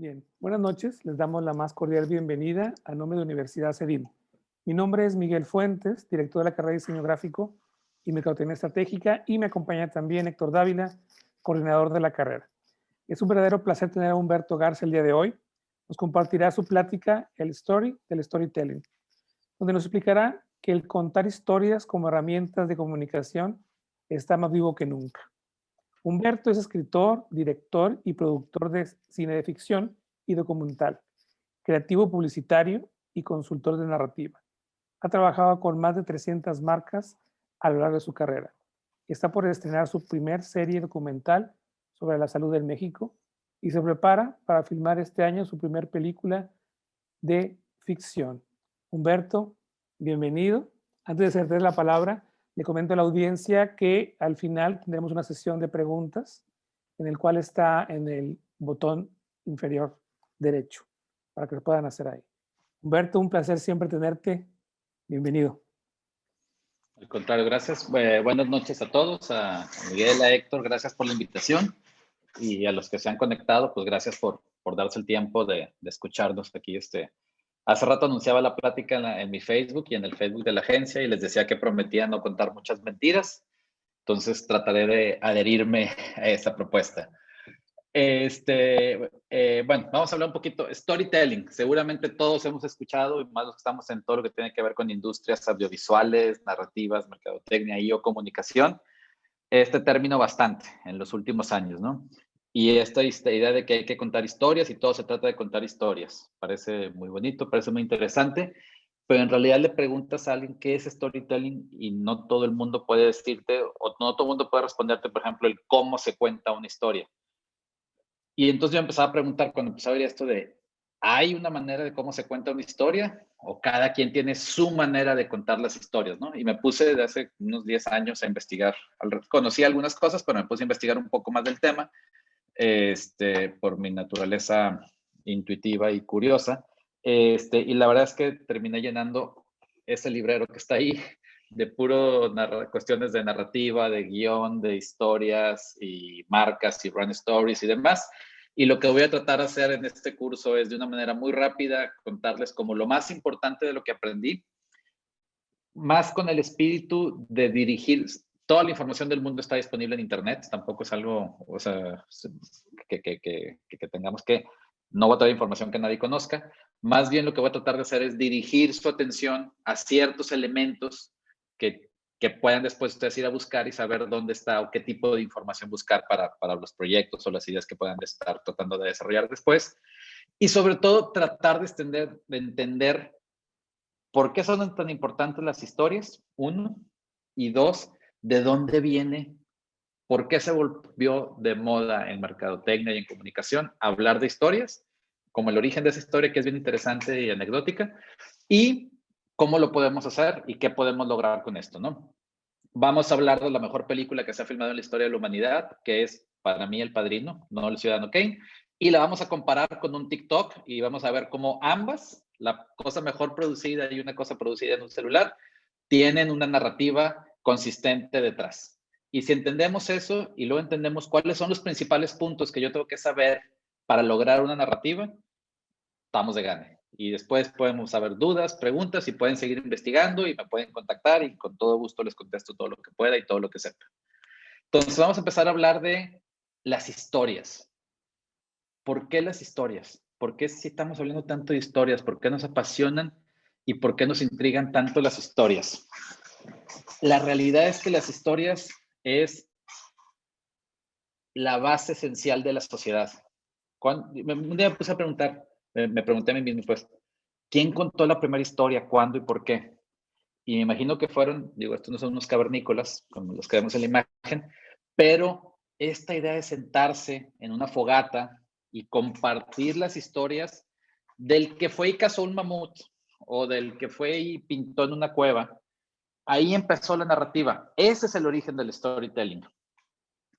Bien, buenas noches. Les damos la más cordial bienvenida a nombre de Universidad CEDIM. Mi nombre es Miguel Fuentes, director de la carrera de Diseño Gráfico y Mercadotecnia Estratégica, y me acompaña también Héctor Dávila, coordinador de la carrera. Es un verdadero placer tener a Humberto Garza el día de hoy. Nos compartirá su plática, El Story del Storytelling, donde nos explicará que el contar historias como herramientas de comunicación está más vivo que nunca. Humberto es escritor, director y productor de cine de ficción y documental, creativo publicitario y consultor de narrativa. Ha trabajado con más de 300 marcas a lo largo de su carrera. Está por estrenar su primer serie documental sobre la salud en México y se prepara para filmar este año su primer película de ficción. Humberto, bienvenido. Antes de ceder la palabra, le comento a la audiencia que al final tendremos una sesión de preguntas en el cual está en el botón inferior derecho para que lo puedan hacer ahí. Humberto, un placer siempre tenerte. Bienvenido. Al contrario, gracias. Buenas noches a todos, a Miguel, a Héctor, gracias por la invitación, y a los que se han conectado, pues gracias por darse el tiempo de escucharnos aquí. Hace rato anunciaba la plática en mi Facebook y en el Facebook de la agencia, y les decía que prometía no contar muchas mentiras, entonces trataré de adherirme a esa propuesta. Bueno, vamos a hablar un poquito storytelling. Seguramente todos hemos escuchado, y más los que estamos en todo lo que tiene que ver con industrias audiovisuales, narrativas, mercadotecnia y o comunicación, este término bastante en los últimos años, ¿no? Y esta idea de que hay que contar historias y todo se trata de contar historias. Parece muy bonito, parece muy interesante, pero en realidad le preguntas a alguien qué es storytelling y no todo el mundo puede decirte, o no todo el mundo puede responderte, por ejemplo, el cómo se cuenta una historia. Y entonces yo empezaba a preguntar, cuando empecé a ver esto de, ¿hay una manera de cómo se cuenta una historia? ¿O cada quien tiene su manera de contar las historias, no? Y me puse desde hace unos 10 años a investigar. Conocí algunas cosas, pero me puse a investigar un poco más del tema, por mi naturaleza intuitiva y curiosa. Y la verdad es que terminé llenando ese librero que está ahí de cuestiones de narrativa, de guión, de historias y marcas y run stories y demás. Y lo que voy a tratar de hacer en este curso es de una manera muy rápida contarles como lo más importante de lo que aprendí, más con el espíritu de dirigir. Toda la información del mundo está disponible en internet, tampoco es algo, o sea, que tengamos que, no voy a traer información que nadie conozca. Más bien lo que voy a tratar de hacer es dirigir su atención a ciertos elementos que puedan después ustedes ir a buscar y saber dónde está o qué tipo de información buscar para los proyectos o las ideas que puedan estar tratando de desarrollar después. Y sobre todo tratar de entender por qué son tan importantes las historias, uno, y dos, de dónde viene, por qué se volvió de moda en mercadotecnia y en comunicación hablar de historias, como el origen de esa historia, que es bien interesante y anecdótica, y cómo lo podemos hacer y qué podemos lograr con esto, ¿no? Vamos a hablar de la mejor película que se ha filmado en la historia de la humanidad, que es para mí El Padrino, no El Ciudadano Kane, y la vamos a comparar con un TikTok y vamos a ver cómo ambas, la cosa mejor producida y una cosa producida en un celular, tienen una narrativa consistente detrás. Y si entendemos eso y luego entendemos cuáles son los principales puntos que yo tengo que saber para lograr una narrativa, estamos de gane. Y después podemos saber dudas, preguntas, y pueden seguir investigando y me pueden contactar y con todo gusto les contesto todo lo que pueda y todo lo que sepa. Entonces vamos a empezar a hablar de las historias. ¿Por qué las historias? ¿Por qué si estamos hablando tanto de historias? ¿Por qué nos apasionan y por qué nos intrigan tanto las historias? La realidad es que las historias es la base esencial de la sociedad. Un día me puse a preguntar, me pregunté a mí mismo, pues, ¿quién contó la primera historia? ¿Cuándo y por qué? Y me imagino que fueron, digo, estos no son unos cavernícolas, como los que vemos en la imagen, pero esta idea de sentarse en una fogata y compartir las historias del que fue y cazó un mamut, o del que fue y pintó en una cueva, ahí empezó la narrativa. Ese es el origen del storytelling.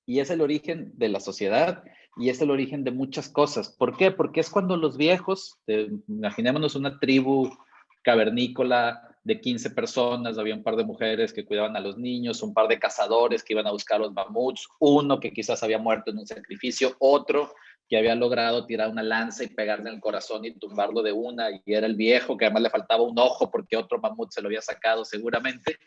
Y es el origen de la sociedad y es el origen de muchas cosas. ¿Por qué? Porque es cuando los viejos, imaginémonos una tribu cavernícola de 15 personas, había un par de mujeres que cuidaban a los niños, un par de cazadores que iban a buscar los mamuts, uno que quizás había muerto en un sacrificio, otro que había logrado tirar una lanza y pegarle en el corazón y tumbarlo de una, y era el viejo, que además le faltaba un ojo porque otro mamut se lo había sacado seguramente.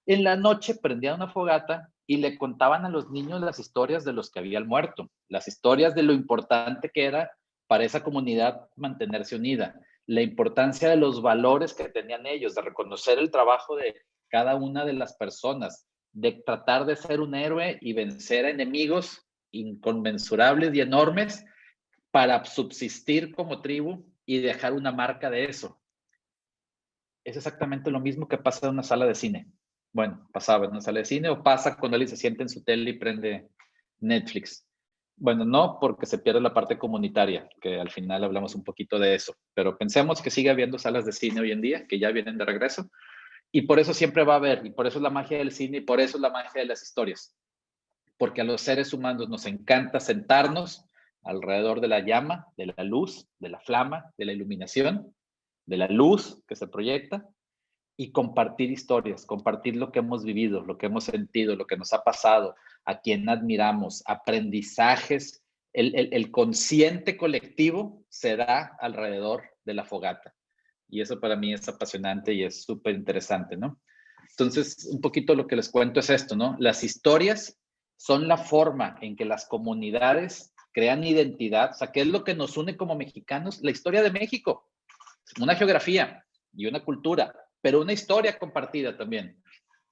En la noche prendían una fogata y le contaban a los niños las historias de los que habían muerto, las historias de lo importante que era para esa comunidad mantenerse unida, la importancia de los valores que tenían ellos, de reconocer el trabajo de cada una de las personas, de tratar de ser un héroe y vencer a enemigos inconmensurables y enormes para subsistir como tribu y dejar una marca de eso. Es exactamente lo mismo que pasa en una sala de cine. Bueno, pasaba en una sala de cine o pasa cuando alguien se sienta en su tele y prende Netflix. Bueno, no, porque se pierde la parte comunitaria, que al final hablamos un poquito de eso, pero pensemos que sigue habiendo salas de cine hoy en día, que ya vienen de regreso, y por eso siempre va a haber, y por eso es la magia del cine, y por eso es la magia de las historias, porque a los seres humanos nos encanta sentarnos alrededor de la llama, de la luz, de la flama, de la iluminación, de la luz que se proyecta, y compartir historias, compartir lo que hemos vivido, lo que hemos sentido, lo que nos ha pasado, a quien admiramos, aprendizajes. El consciente colectivo se da alrededor de la fogata. Y eso para mí es apasionante y es súper interesante, ¿no? Entonces, un poquito lo que les cuento es esto, ¿no? Las historias son la forma en que las comunidades crean identidad. O sea, ¿qué es lo que nos une como mexicanos? La historia de México, una geografía y una cultura, pero una historia compartida también.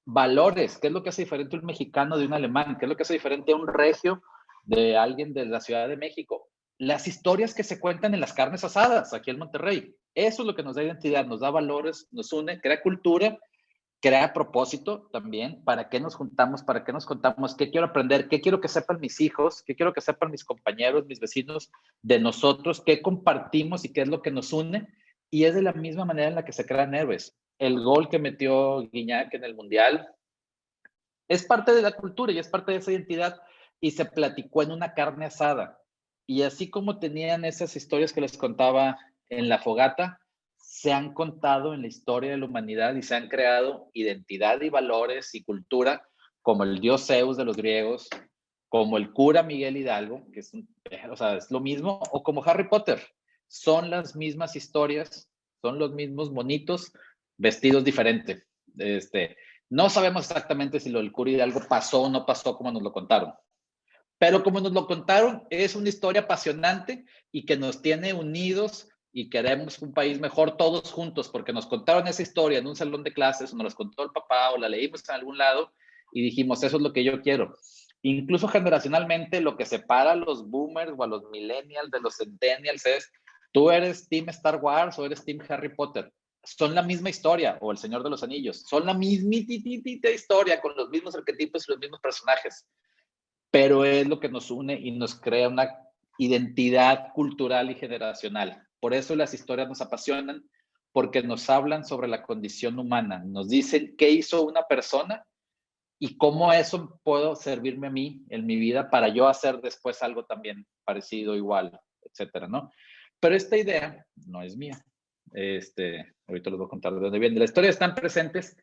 Valores, ¿qué es lo que hace diferente un mexicano de un alemán? ¿Qué es lo que hace diferente a un regio de alguien de la Ciudad de México? Las historias que se cuentan en las carnes asadas aquí en Monterrey. Eso es lo que nos da identidad, nos da valores, nos une, crea cultura, crea propósito también. ¿Para qué nos juntamos? ¿Para qué nos contamos? ¿Qué quiero aprender? ¿Qué quiero que sepan mis hijos? ¿Qué quiero que sepan mis compañeros, mis vecinos de nosotros? ¿Qué compartimos y qué es lo que nos une? Y es de la misma manera en la que se crean héroes. El gol que metió Guiñac en el Mundial es parte de la cultura y es parte de esa identidad, y se platicó en una carne asada. Y así como tenían esas historias que les contaba en la fogata, se han contado en la historia de la humanidad y se han creado identidad y valores y cultura, como el dios Zeus de los griegos, como el cura Miguel Hidalgo, que es, o sea, es lo mismo, o como Harry Potter. Son las mismas historias, son los mismos monitos vestidos diferente. No sabemos exactamente si lo del cura Hidalgo pasó o no pasó como nos lo contaron. Pero como nos lo contaron, es una historia apasionante y que nos tiene unidos y queremos un país mejor todos juntos, porque nos contaron esa historia en un salón de clases, o nos la contó el papá, o la leímos en algún lado, y dijimos, eso es lo que yo quiero. Incluso generacionalmente, lo que separa a los boomers o a los millennials de los centennials es, tú eres Team Star Wars o eres Team Harry Potter. Son la misma historia, o El Señor de los Anillos, son la mismitita historia, con los mismos arquetipos y los mismos personajes, pero es lo que nos une y nos crea una identidad cultural y generacional. Por eso las historias nos apasionan, porque nos hablan sobre la condición humana, nos dicen qué hizo una persona y cómo eso puedo servirme a mí en mi vida para yo hacer después algo también parecido, igual, etcétera, ¿no? Pero esta idea no es mía. Ahorita les voy a contar de dónde viene. Las historias están presentes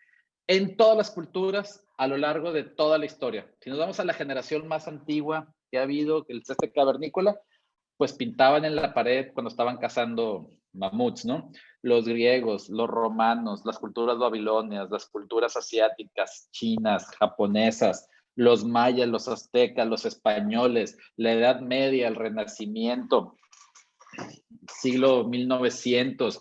en todas las culturas a lo largo de toda la historia. Si nos vamos a la generación más antigua que ha habido, el ceste cavernícola, pues pintaban en la pared cuando estaban cazando mamuts, ¿no? Los griegos, los romanos, las culturas babilonias, las culturas asiáticas, chinas, japonesas, los mayas, los aztecas, los españoles, la Edad Media, el Renacimiento, siglo 1900,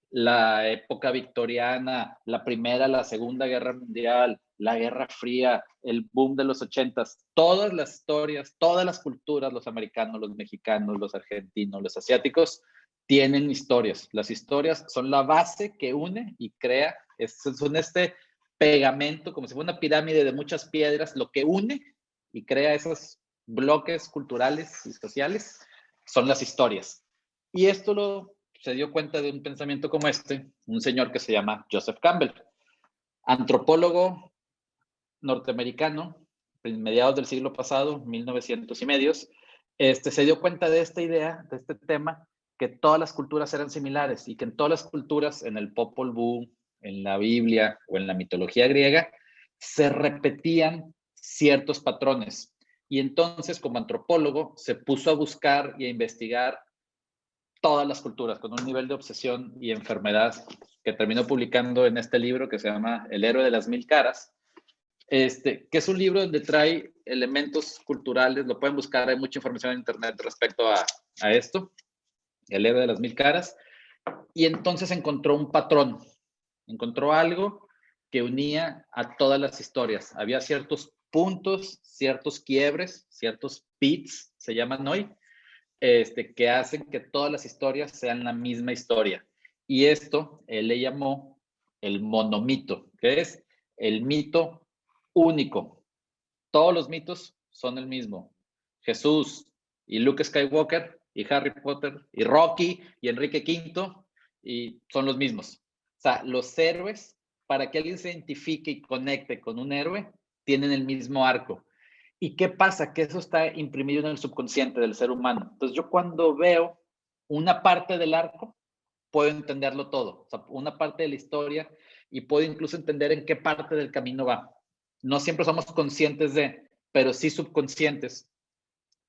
la época victoriana, la Primera, la Segunda Guerra Mundial, la Guerra Fría, el boom de los 80s, todas las historias, todas las culturas, los americanos, los mexicanos, los argentinos, los asiáticos, tienen historias. Las historias son la base que une y crea, son este pegamento, como si fuera una pirámide de muchas piedras, lo que une y crea esos bloques culturales y sociales son las historias. Y esto se dio cuenta de un pensamiento como un señor que se llama Joseph Campbell, antropólogo norteamericano, en mediados del siglo pasado, 1900 y medios, se dio cuenta de esta idea, de este tema, que todas las culturas eran similares y que en todas las culturas, en el Popol Vuh, en la Biblia o en la mitología griega, se repetían ciertos patrones. Y entonces, como antropólogo, se puso a buscar y a investigar todas las culturas con un nivel de obsesión y enfermedad que terminó publicando en este libro que se llama El héroe de las mil caras, que es un libro donde trae elementos culturales, lo pueden buscar, hay mucha información en internet respecto a esto, El héroe de las mil caras, y entonces encontró un patrón, encontró algo que unía a todas las historias. Había ciertos puntos, ciertos quiebres, ciertos pits, se llaman hoy, que hacen que todas las historias sean la misma historia. Y esto él le llamó el monomito, que es el mito único. Todos los mitos son el mismo. Jesús y Luke Skywalker y Harry Potter y Rocky y Enrique V y son los mismos. O sea, los héroes, para que alguien se identifique y conecte con un héroe, tienen el mismo arco. ¿Y qué pasa? Que eso está imprimido en el subconsciente del ser humano. Entonces yo cuando veo una parte del arco, puedo entenderlo todo. O sea, una parte de la historia y puedo incluso entender en qué parte del camino va. No siempre somos conscientes de, pero sí subconscientes.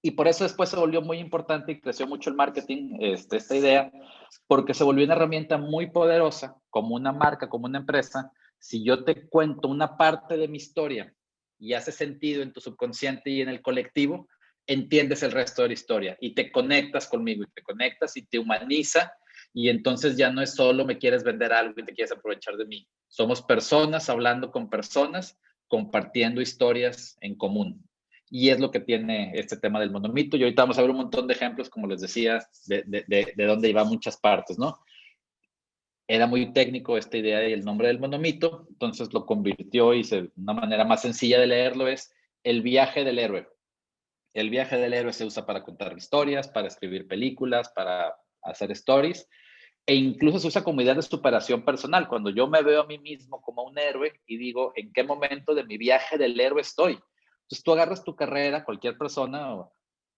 Y por eso después se volvió muy importante y creció mucho el marketing, esta idea, porque se volvió una herramienta muy poderosa, como una marca, como una empresa. Si yo te cuento una parte de mi historia y hace sentido en tu subconsciente y en el colectivo, entiendes el resto de la historia y te conectas conmigo y te conectas y te humaniza y entonces ya no es solo me quieres vender algo y te quieres aprovechar de mí. Somos personas hablando con personas, compartiendo historias en común. Y es lo que tiene este tema del monomito. Y ahorita vamos a ver un montón de ejemplos, como les decía, de dónde iba muchas partes, ¿no? Era muy técnico esta idea del nombre del monomito, entonces lo convirtió y una manera más sencilla de leerlo es el viaje del héroe. El viaje del héroe se usa para contar historias, para escribir películas, para hacer stories, e incluso se usa como idea de superación personal. Cuando yo me veo a mí mismo como un héroe y digo, ¿en qué momento de mi viaje del héroe estoy? Entonces tú agarras tu carrera, cualquier persona, o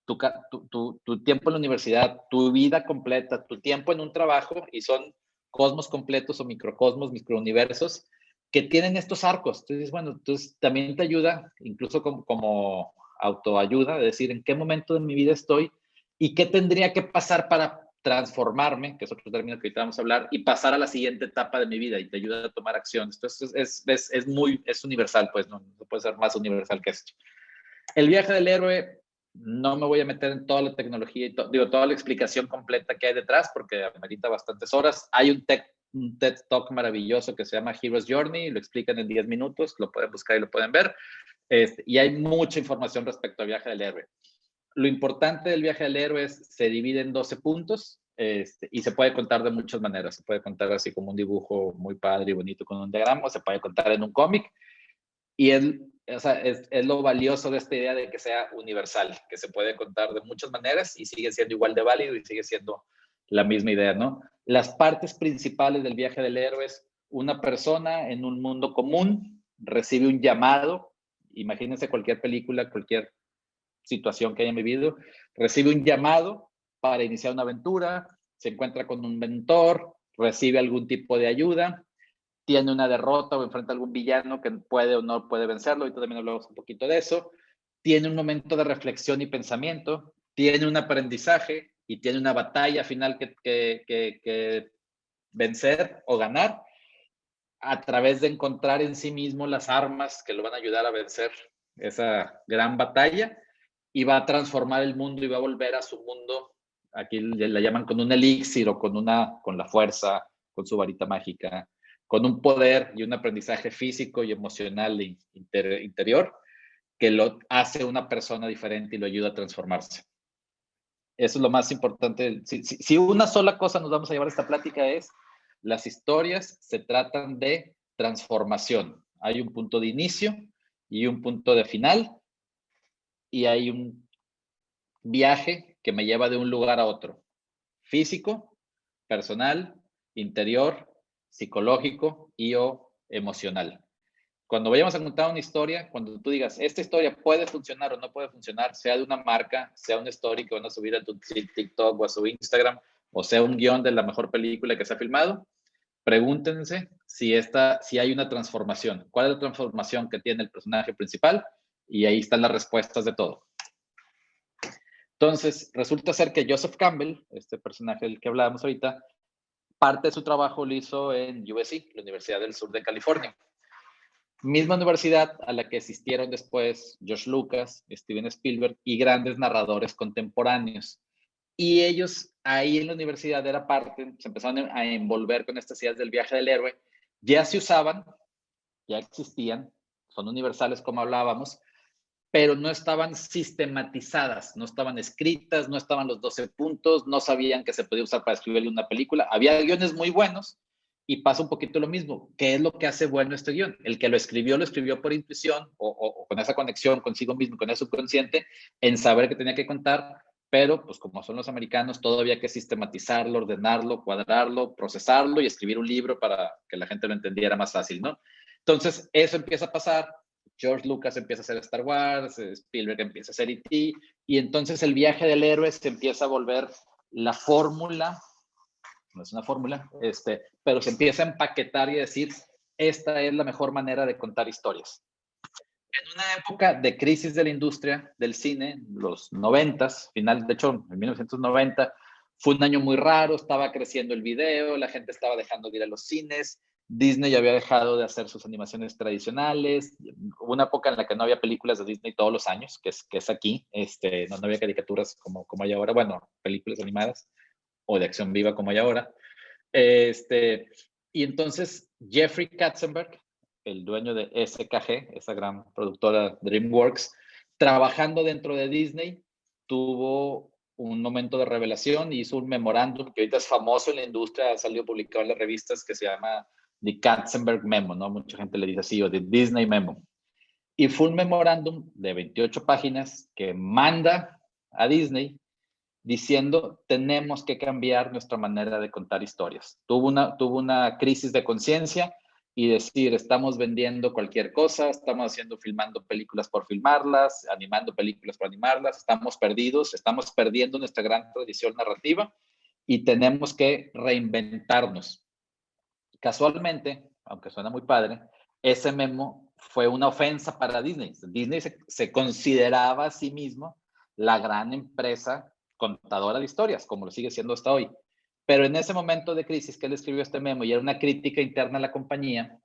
tu tiempo en la universidad, tu vida completa, tu tiempo en un trabajo, y son cosmos completos o microcosmos, microuniversos, que tienen estos arcos. Entonces, bueno, entonces también te ayuda, incluso como autoayuda, de decir en qué momento de mi vida estoy y qué tendría que pasar para transformarme, que es otro término que ahorita vamos a hablar, y pasar a la siguiente etapa de mi vida y te ayuda a tomar acciones. Entonces es universal, pues no puede ser más universal que esto. El viaje del héroe, no me voy a meter en toda la tecnología y toda la explicación completa que hay detrás porque amerita bastantes horas. Hay un TED Talk maravilloso que se llama Hero's Journey, lo explican en 10 minutos, lo pueden buscar y lo pueden ver. Y hay mucha información respecto al viaje del héroe. Lo importante del viaje del héroe es se divide en 12 puntos y se puede contar de muchas maneras. Se puede contar así como un dibujo muy padre y bonito con un diagrama, o se puede contar en un cómic. Y es lo valioso de esta idea de que sea universal, que se puede contar de muchas maneras y sigue siendo igual de válido y sigue siendo la misma idea, ¿no? Las partes principales del viaje del héroe es una persona en un mundo común recibe un llamado. Imagínense cualquier película, cualquier situación que hayan vivido, recibe un llamado para iniciar una aventura, se encuentra con un mentor, recibe algún tipo de ayuda, tiene una derrota o enfrenta a algún villano que puede o no puede vencerlo, ahorita también hablamos un poquito de eso, tiene un momento de reflexión y pensamiento, tiene un aprendizaje y tiene una batalla final que vencer o ganar a través de encontrar en sí mismo las armas que lo van a ayudar a vencer esa gran batalla y va a transformar el mundo y va a volver a su mundo, aquí la llaman con un elixir o con la fuerza, con su varita mágica, con un poder y un aprendizaje físico y emocional interior que lo hace una persona diferente y lo ayuda a transformarse. Eso es lo más importante. Si una sola cosa nos vamos a llevar a esta plática es, las historias se tratan de transformación. Hay un punto de inicio y un punto de final y hay un viaje que me lleva de un lugar a otro. Físico, personal, interior, psicológico y o emocional. Cuando vayamos a contar una historia, cuando tú digas, esta historia puede funcionar o no puede funcionar, sea de una marca, sea una story que van a subir a tu TikTok o a su Instagram, o sea un guión de la mejor película que se ha filmado, pregúntense si hay una transformación. ¿Cuál es la transformación que tiene el personaje principal? Y ahí están las respuestas de todo. Entonces, resulta ser que Joseph Campbell, este personaje del que hablábamos ahorita, parte de su trabajo lo hizo en USC, la Universidad del Sur de California. Misma universidad a la que asistieron después George Lucas, Steven Spielberg y grandes narradores contemporáneos. Y ellos ahí en la universidad era parte, se empezaron a envolver con estas ideas del viaje del héroe. Ya se usaban, ya existían, son universales como hablábamos, pero no estaban sistematizadas, no estaban escritas, no estaban los 12 puntos, no sabían que se podía usar para escribirle una película. Había guiones muy buenos y pasa un poquito lo mismo. ¿Qué es lo que hace bueno este guión? El que lo escribió por intuición o con esa conexión consigo mismo, con el subconsciente, en saber que tenía que contar, pero pues como son los americanos, todo había que sistematizarlo, ordenarlo, cuadrarlo, procesarlo y escribir un libro para que la gente lo entendiera más fácil, ¿no? Entonces, eso empieza a pasar. George Lucas empieza a hacer Star Wars, Spielberg empieza a hacer E.T., y entonces el viaje del héroe se empieza a volver la fórmula, no es una fórmula, pero se empieza a empaquetar y a decir, esta es la mejor manera de contar historias. En una época de crisis de la industria del cine, los 90s, final, de hecho, en 1990, fue un año muy raro, estaba creciendo el video, la gente estaba dejando de ir a los cines, Disney ya había dejado de hacer sus animaciones tradicionales, hubo una época en la que no había películas de Disney todos los años, que es aquí, no había caricaturas como hay ahora, bueno, películas animadas o de acción viva como hay ahora. Y entonces Jeffrey Katzenberg, el dueño de SKG, esa gran productora DreamWorks, trabajando dentro de Disney, tuvo un momento de revelación y hizo un memorándum que ahorita es famoso en la industria, ha salido publicado en las revistas, que se llama The Katzenberg Memo, ¿no? Mucha gente le dice así, o The Disney Memo. Y fue un memorándum de 28 páginas que manda a Disney diciendo, tenemos que cambiar nuestra manera de contar historias. Tuvo una crisis de conciencia y decir, estamos vendiendo cualquier cosa, estamos filmando películas por filmarlas, animando películas por animarlas, estamos perdidos, estamos perdiendo nuestra gran tradición narrativa y tenemos que reinventarnos. Casualmente, aunque suena muy padre, ese memo fue una ofensa para Disney. Disney se consideraba a sí mismo la gran empresa contadora de historias, como lo sigue siendo hasta hoy. Pero en ese momento de crisis que él escribió este memo y era una crítica interna a la compañía,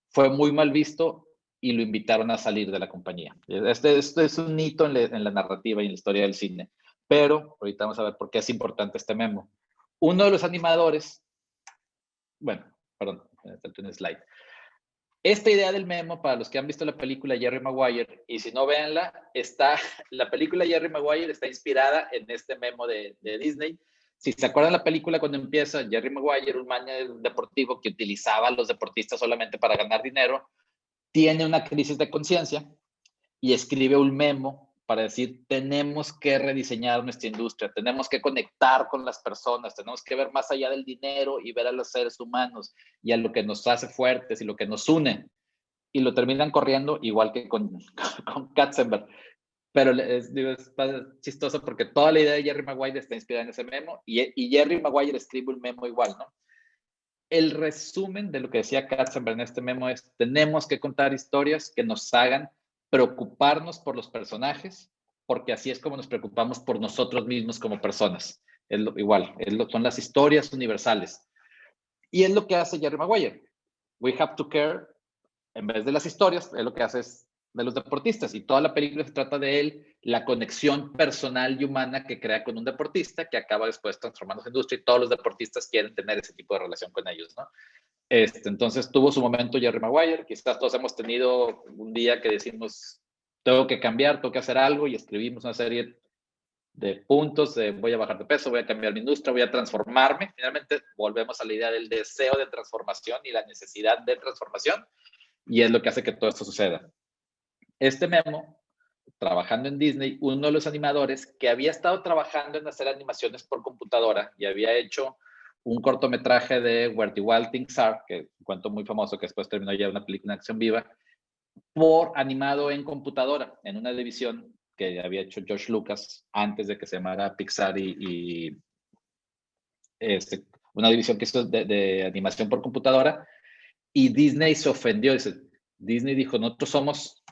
fue muy mal visto y lo invitaron a salir de la compañía. Este es un hito en la narrativa y en la historia del cine. Pero ahorita vamos a ver por qué es importante este memo. Uno de los animadores, bueno, perdón, un slide. Esta idea del memo, para los que han visto la película Jerry Maguire, y si no, véanla, la película Jerry Maguire está inspirada en este memo de Disney. Si se acuerdan la película cuando empieza, Jerry Maguire, un manager deportivo que utilizaba a los deportistas solamente para ganar dinero, tiene una crisis de conciencia y escribe un memo para decir, tenemos que rediseñar nuestra industria, tenemos que conectar con las personas, tenemos que ver más allá del dinero y ver a los seres humanos y a lo que nos hace fuertes y lo que nos une. Y lo terminan corriendo igual que con Katzenberg. Pero es chistoso porque toda la idea de Jerry Maguire está inspirada en ese memo y Jerry Maguire escribe un memo igual, ¿no? El resumen de lo que decía Katzenberg en este memo es, tenemos que contar historias que nos hagan preocuparnos por los personajes, porque así es como nos preocupamos por nosotros mismos como personas. Son las historias universales. Y es lo que hace Jerry Maguire. We have to care, en vez de las historias, es lo que hace es de los deportistas. Y toda la película se trata de él, la conexión personal y humana que crea con un deportista que acaba después transformándose en industria y todos los deportistas quieren tener ese tipo de relación con ellos, ¿no? Entonces tuvo su momento Jerry Maguire, quizás todos hemos tenido un día que decimos, tengo que cambiar, tengo que hacer algo y escribimos una serie de puntos, voy a bajar de peso, voy a cambiar mi industria, voy a transformarme. Finalmente volvemos a la idea del deseo de transformación y la necesidad de transformación y es lo que hace que todo esto suceda. Este memo, trabajando en Disney, uno de los animadores que había estado trabajando en hacer animaciones por computadora y había hecho un cortometraje de Where the Wild Things Are, que es un cuento muy famoso que después terminó ya una película de acción viva, por animado en computadora, en una división que había hecho George Lucas antes de que se llamara Pixar una división que hizo de animación por computadora, y Disney se ofendió. Disney dijo, nosotros somos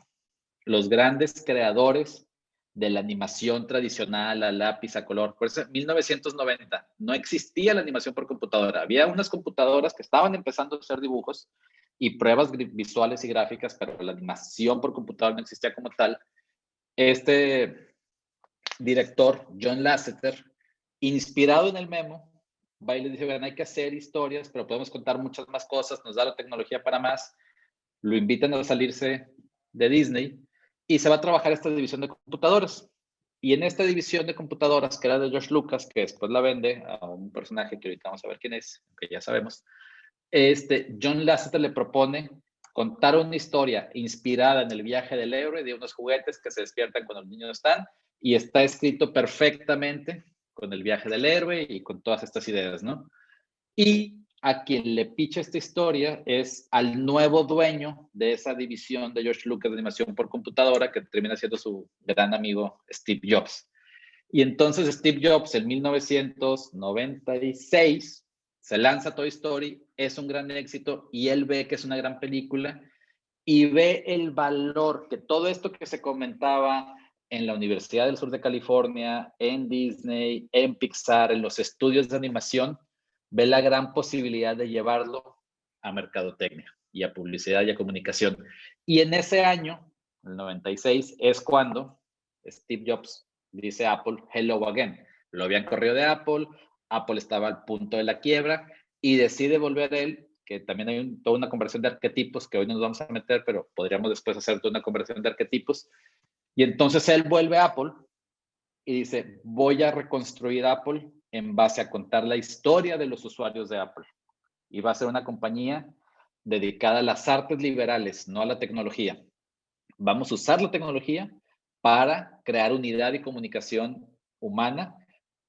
los grandes creadores de la animación tradicional a lápiz, a color. Por eso, en 1990 no existía la animación por computadora. Había unas computadoras que estaban empezando a hacer dibujos y pruebas visuales y gráficas, pero la animación por computadora no existía como tal. Este director, John Lasseter, inspirado en el memo, va y le dice, vean, hay que hacer historias, pero podemos contar muchas más cosas, nos da la tecnología para más. Lo invitan a salirse de Disney y se va a trabajar esta división de computadoras. Y en esta división de computadoras, que era de George Lucas, que después la vende a un personaje que ahorita vamos a ver quién es, que ya sabemos, John Lasseter le propone contar una historia inspirada en el viaje del héroe de unos juguetes que se despiertan cuando los niños están, y está escrito perfectamente con el viaje del héroe y con todas estas ideas, ¿no? Y a quien le picha esta historia es al nuevo dueño de esa división de George Lucas de animación por computadora, que termina siendo su gran amigo Steve Jobs. Y entonces Steve Jobs en 1996 se lanza Toy Story, es un gran éxito y él ve que es una gran película y ve el valor que todo esto que se comentaba en la Universidad del Sur de California, en Disney, en Pixar, en los estudios de animación, ve la gran posibilidad de llevarlo a mercadotecnia y a publicidad y a comunicación. Y en ese año, el 96, es cuando Steve Jobs dice a Apple, hello again. Lo habían corrido de Apple, Apple estaba al punto de la quiebra y decide volver a él, que también hay toda una conversión de arquetipos que hoy nos vamos a meter, pero podríamos después hacer toda una conversión de arquetipos. Y entonces él vuelve a Apple y dice, voy a reconstruir Apple en base a contar la historia de los usuarios de Apple. Y va a ser una compañía dedicada a las artes liberales, no a la tecnología. Vamos a usar la tecnología para crear unidad y comunicación humana,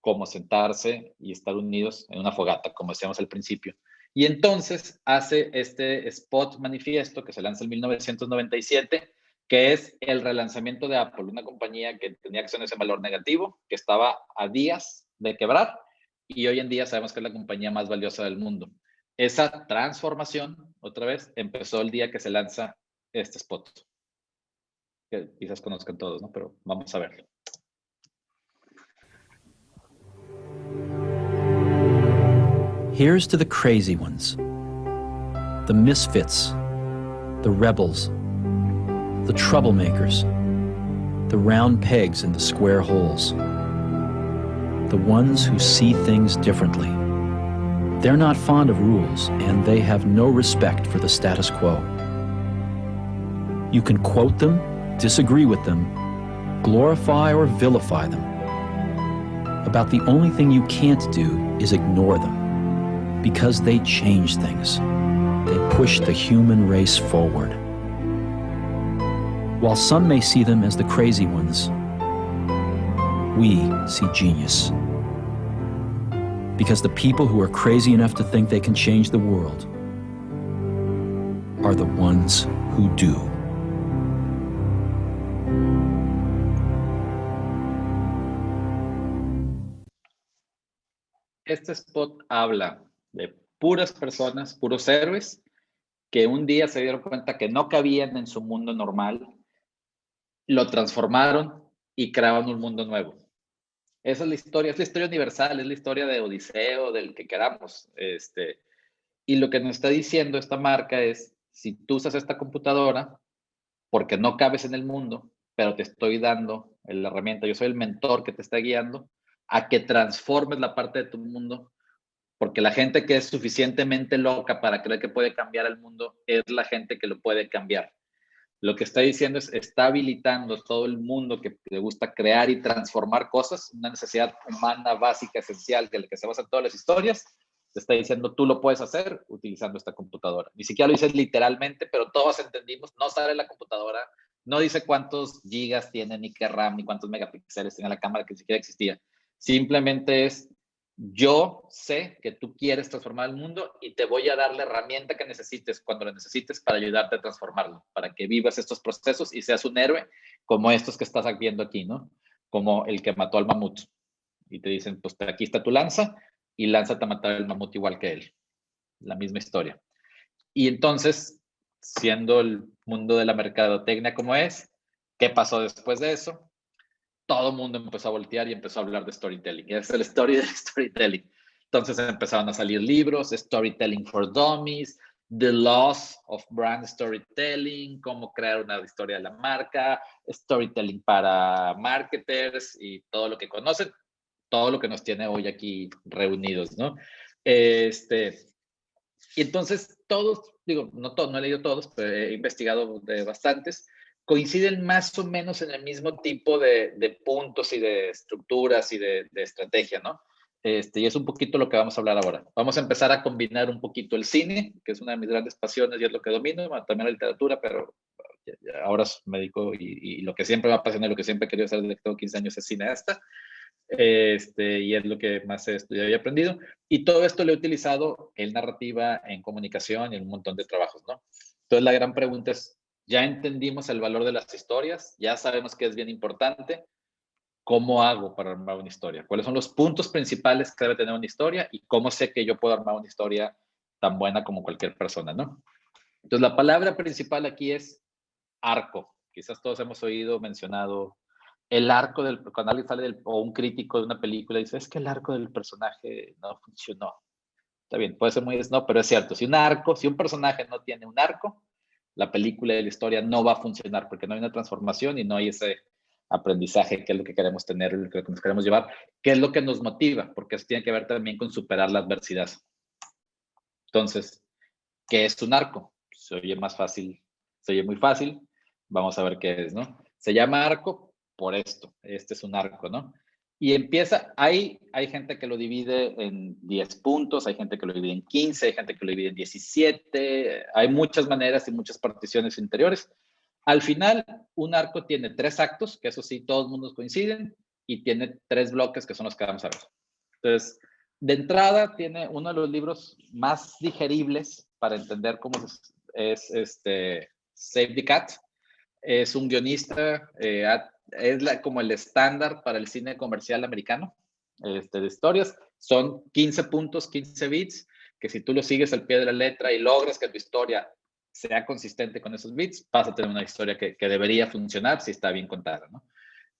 como sentarse y estar unidos en una fogata, como decíamos al principio. Y entonces hace este spot manifiesto que se lanza en 1997, que es el relanzamiento de Apple, una compañía que tenía acciones en valor negativo, que estaba a días de quebrar, y hoy en día sabemos que es la compañía más valiosa del mundo. Esa transformación, otra vez, empezó el día que se lanza este spot, que quizás conozcan todos, ¿no? Pero vamos a verlo. Here's to the crazy ones, the misfits, the rebels, the troublemakers, the round pegs in the square holes, the ones who see things differently. They're not fond of rules, and they have no respect for the status quo. You can quote them, disagree with them, glorify or vilify them. About the only thing you can't do is ignore them, because they change things. They push the human race forward. While some may see them as the crazy ones, we see genius. Because the people who are crazy enough to think they can change the world are the ones who do. Este spot habla de puras personas, puros héroes, que un día se dieron cuenta que no cabían en su mundo normal, lo transformaron y crearon un mundo nuevo. Esa es la historia universal, es la historia de Odiseo, del que queramos. Y lo que nos está diciendo esta marca es, si tú usas esta computadora, porque no cabes en el mundo, pero te estoy dando la herramienta, yo soy el mentor que te está guiando a que transformes la parte de tu mundo, porque la gente que es suficientemente loca para creer que puede cambiar el mundo es la gente que lo puede cambiar. Lo que está diciendo es, está habilitando todo el mundo que le gusta crear y transformar cosas, una necesidad humana básica, esencial, de la que se basan todas las historias. Te está diciendo, tú lo puedes hacer utilizando esta computadora. Ni siquiera lo dices literalmente, pero todos entendimos, no sale la computadora, no dice cuántos gigas tiene, ni qué RAM, ni cuántos megapíxeles tiene la cámara, que ni siquiera existía. Simplemente es, yo sé que tú quieres transformar el mundo y te voy a dar la herramienta que necesites cuando la necesites para ayudarte a transformarlo, para que vivas estos procesos y seas un héroe como estos que estás viendo aquí, ¿no? Como el que mató al mamut. Y te dicen, pues aquí está tu lanza y lánzate a matar al mamut igual que él. La misma historia. Y entonces, siendo el mundo de la mercadotecnia como es, ¿qué pasó después de eso? todo el mundo empezó a voltear y empezó a hablar de storytelling. Es el story del storytelling. Entonces empezaron a salir libros, Storytelling for Dummies, The Laws of Brand Storytelling, cómo crear una historia de la marca, Storytelling para marketers y todo lo que conocen, todo lo que nos tiene hoy aquí reunidos, ¿no? Y entonces todos, digo, no he leído todos, pero he investigado de bastantes, coinciden más o menos en el mismo tipo de puntos y de estructuras y de estrategia, ¿no? Y es un poquito lo que vamos a hablar ahora. Vamos a empezar a combinar un poquito el cine, que es una de mis grandes pasiones y es lo que domino, también la literatura, pero ahora me dedico y lo que siempre me apasiona, lo que siempre he querido hacer desde que tengo 15 años es cineasta. Y es lo que más he estudiado y aprendido. Y todo esto lo he utilizado en narrativa, en comunicación y en un montón de trabajos, ¿no? Entonces la gran pregunta es, ya entendimos el valor de las historias, ya sabemos que es bien importante. ¿Cómo hago para armar una historia? ¿Cuáles son los puntos principales que debe tener una historia? Y cómo sé que yo puedo armar una historia tan buena como cualquier persona, ¿no? Entonces, la palabra principal aquí es arco. Quizás todos hemos oído mencionado el arco del... Cuando alguien sale o un crítico de una película dice, es que el arco del personaje no funcionó. Está bien, puede ser muy... No, pero es cierto. Si un personaje no tiene un arco, la película y la historia no va a funcionar porque no hay una transformación y no hay ese aprendizaje, que es lo que queremos tener, lo que nos queremos llevar, que es lo que nos motiva, porque eso tiene que ver también con superar la adversidad. Entonces, ¿qué es un arco? Se oye más fácil, se oye muy fácil, vamos a ver qué es, ¿no? Se llama arco por esto, este es un arco, ¿no? Y empieza, hay gente que lo divide en 10 puntos, hay gente que lo divide en 15, hay gente que lo divide en 17, hay muchas maneras y muchas particiones interiores. Al final, un arco tiene 3 actos, que eso sí, todos mundos coinciden, y tiene 3 bloques, que son los que vamos a ver. Entonces, de entrada, tiene uno de los libros más digeribles para entender cómo es Save the Cat. Es un guionista, como el estándar para el cine comercial americano de historias. Son 15 puntos, 15 bits, que si tú lo sigues al pie de la letra y logras que tu historia sea consistente con esos bits, vas a tener una historia que debería funcionar si está bien contada, ¿no?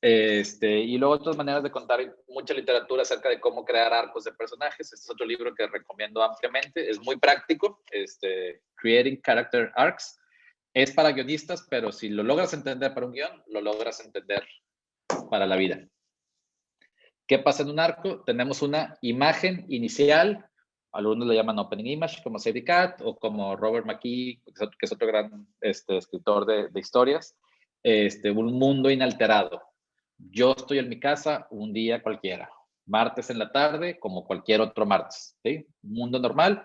Y luego otras maneras de contar, mucha literatura acerca de cómo crear arcos de personajes. Este es otro libro que recomiendo ampliamente, es muy práctico, Creating Character Arcs. Es para guionistas, pero si lo logras entender para un guión, lo logras entender para la vida. ¿Qué pasa en un arco? Tenemos una imagen inicial, algunos le llaman opening image, como Save the Cat, o como Robert McKee, que es otro gran escritor de historias, un mundo inalterado. Yo estoy en mi casa un día cualquiera, martes en la tarde, como cualquier otro martes, ¿sí? Un mundo normal,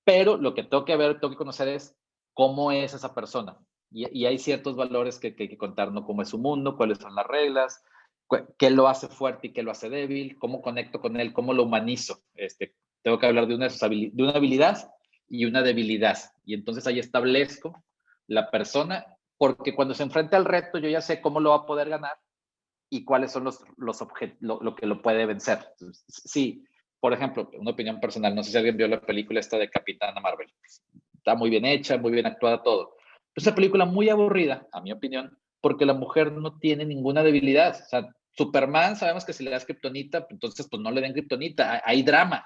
pero lo que tengo que ver, tengo que conocer es cómo es esa persona. Y hay ciertos valores que hay que contar, ¿no? Cómo es su mundo, cuáles son las reglas, qué lo hace fuerte y qué lo hace débil, cómo conecto con él, cómo lo humanizo. Tengo que hablar de una habilidad y una debilidad. Y entonces ahí establezco la persona, porque cuando se enfrenta al reto, yo ya sé cómo lo va a poder ganar y cuáles son los objetos, lo que lo puede vencer. Entonces, sí, por ejemplo, una opinión personal, no sé si alguien vio la película esta de Capitana Marvel. Está muy bien hecha, muy bien actuada, todo. Es una película muy aburrida, a mi opinión, porque la mujer no tiene ninguna debilidad. O sea, Superman, sabemos que si le das kriptonita, entonces pues no le den kriptonita, hay drama.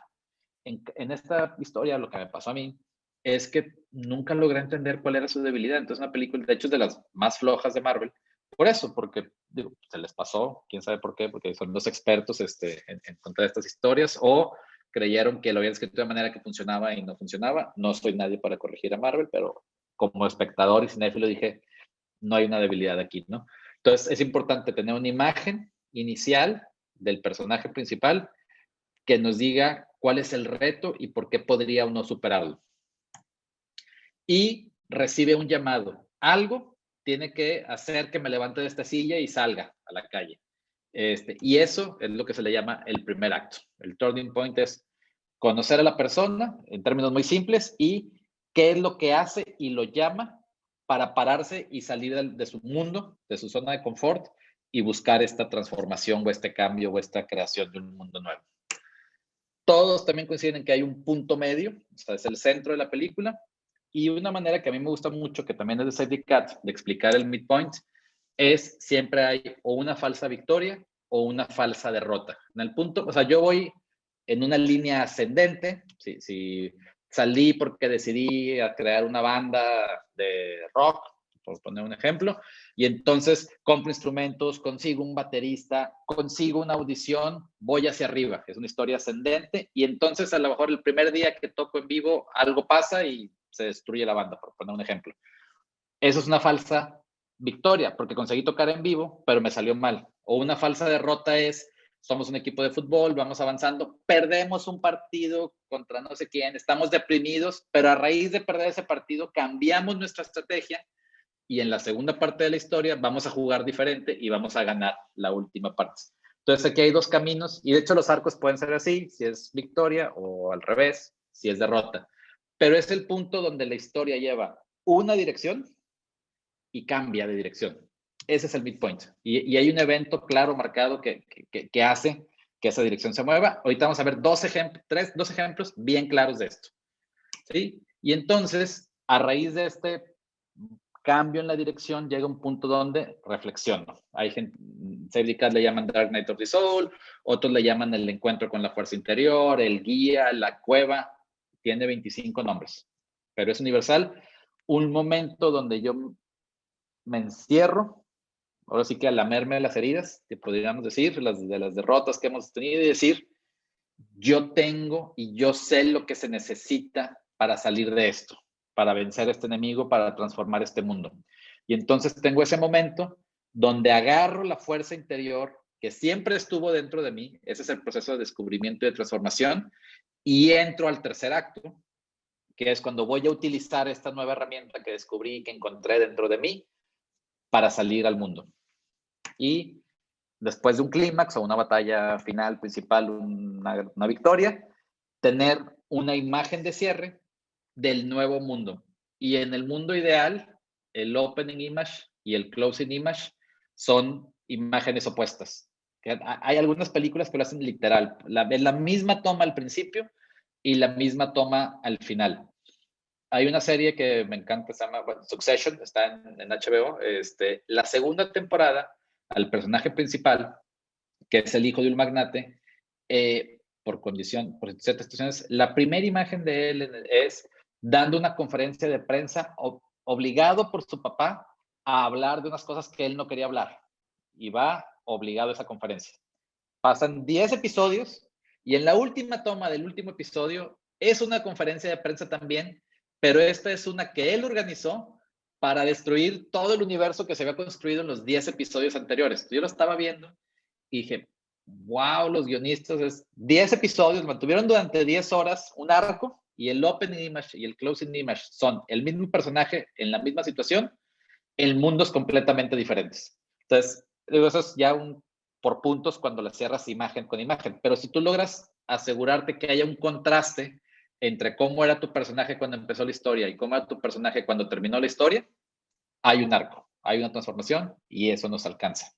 En esta historia, lo que me pasó a mí es que nunca logré entender cuál era su debilidad. Entonces, una película, de hecho, es de las más flojas de Marvel. Por eso, porque digo, se les pasó, quién sabe por qué, porque son los expertos en contar estas historias, o creyeron que lo habían escrito de manera que funcionaba y no funcionaba. No soy nadie para corregir a Marvel, pero como espectador y cinéfilo dije, no hay una debilidad aquí, ¿no? Entonces, es importante tener una imagen inicial del personaje principal que nos diga cuál es el reto y por qué podría uno superarlo. Y recibe un llamado. Algo tiene que hacer que me levante de esta silla y salga a la calle. Y eso es lo que se le llama el primer acto. El turning point es conocer a la persona en términos muy simples y qué es lo que hace y lo llama para pararse y salir de su mundo, de su zona de confort y buscar esta transformación o este cambio o esta creación de un mundo nuevo. Todos también coinciden en que hay un punto medio, o sea, es el centro de la película. Y una manera que a mí me gusta mucho, que también es de Save the Cat, de explicar el midpoint, es siempre hay o una falsa victoria o una falsa derrota. En el punto, o sea, yo voy en una línea ascendente, si salí porque decidí a crear una banda de rock, por poner un ejemplo, y entonces compro instrumentos, consigo un baterista, consigo una audición, voy hacia arriba, es una historia ascendente, y entonces a lo mejor el primer día que toco en vivo algo pasa y se destruye la banda, por poner un ejemplo. Eso es una falsa victoria, porque conseguí tocar en vivo, pero me salió mal. O una falsa derrota es, somos un equipo de fútbol, vamos avanzando, perdemos un partido contra no sé quién, estamos deprimidos, pero a raíz de perder ese partido cambiamos nuestra estrategia y en la segunda parte de la historia vamos a jugar diferente y vamos a ganar la última parte. Entonces aquí hay dos caminos y de hecho los arcos pueden ser así, si es victoria o al revés, si es derrota. Pero es el punto donde la historia lleva una dirección y cambia de dirección. Ese es el midpoint. Y hay un evento claro, marcado, que hace que esa dirección se mueva. Ahorita vamos a ver dos ejemplos bien claros de esto. ¿Sí? Y entonces, a raíz de este cambio en la dirección, llega un punto donde reflexiono. Hay gente, Cédric le llaman Dark Night of the Soul, otros le llaman el encuentro con la fuerza interior, el guía, la cueva. Tiene 25 nombres, pero es universal. Un momento donde yo me encierro, ahora sí que a lamerme las heridas, que podríamos decir, de las derrotas que hemos tenido, y decir, yo tengo y yo sé lo que se necesita para salir de esto, para vencer a este enemigo, para transformar este mundo. Y entonces tengo ese momento donde agarro la fuerza interior que siempre estuvo dentro de mí, ese es el proceso de descubrimiento y de transformación, y entro al tercer acto, que es cuando voy a utilizar esta nueva herramienta que descubrí, que encontré dentro de mí, para salir al mundo. Y después de un clímax o una batalla final principal, una victoria, tener una imagen de cierre del nuevo mundo. Y en el mundo ideal, el opening image y el closing image son imágenes opuestas. Hay algunas películas que lo hacen literal, la misma toma al principio y la misma toma al final. Hay una serie que me encanta, se llama Succession, está en HBO. La segunda temporada, al personaje principal, que es el hijo de un magnate, por ciertas situaciones, la primera imagen de él es dando una conferencia de prensa obligado por su papá a hablar de unas cosas que él no quería hablar. Y va obligado a esa conferencia. Pasan 10 episodios y en la última toma del último episodio es una conferencia de prensa también, pero esta es una que él organizó para destruir todo el universo que se había construido en los 10 episodios anteriores. Yo lo estaba viendo y dije, wow, los guionistas, 10 episodios, mantuvieron durante 10 horas un arco y el opening image y el closing image son el mismo personaje en la misma situación, en mundos completamente diferentes. Entonces, eso es ya por puntos cuando la cierras imagen con imagen, pero si tú logras asegurarte que haya un contraste entre cómo era tu personaje cuando empezó la historia y cómo era tu personaje cuando terminó la historia, hay un arco, hay una transformación y eso nos alcanza.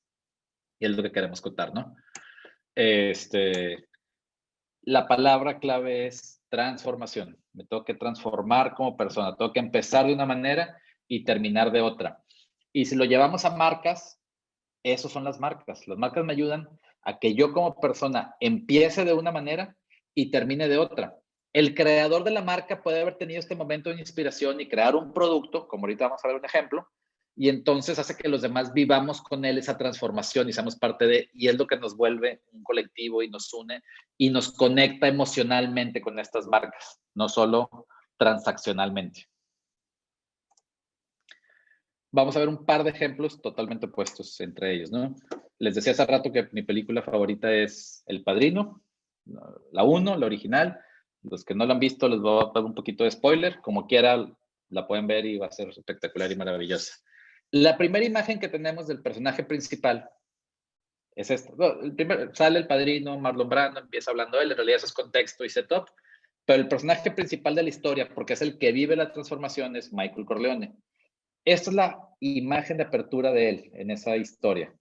Y es lo que queremos contar, ¿no? La palabra clave es transformación. Me tengo que transformar como persona, tengo que empezar de una manera y terminar de otra. Y si lo llevamos a marcas, esas son las marcas. Las marcas me ayudan a que yo como persona empiece de una manera y termine de otra. El creador de la marca puede haber tenido este momento de inspiración y crear un producto, como ahorita vamos a ver un ejemplo, y entonces hace que los demás vivamos con él esa transformación y seamos parte de, y es lo que nos vuelve un colectivo y nos une y nos conecta emocionalmente con estas marcas, no solo transaccionalmente. Vamos a ver un par de ejemplos totalmente opuestos entre ellos, ¿no? Les decía hace rato que mi película favorita es El Padrino, la 1, la original. Los que no la han visto les voy a dar un poquito de spoiler. Como quiera, la pueden ver y va a ser espectacular y maravillosa. La primera imagen que tenemos del personaje principal es esta. Sale El Padrino, Marlon Brando, empieza hablando de él. En realidad eso es contexto y setup. Pero el personaje principal de la historia, porque es el que vive la transformación, es Michael Corleone. Esta es la imagen de apertura de él en esa historia.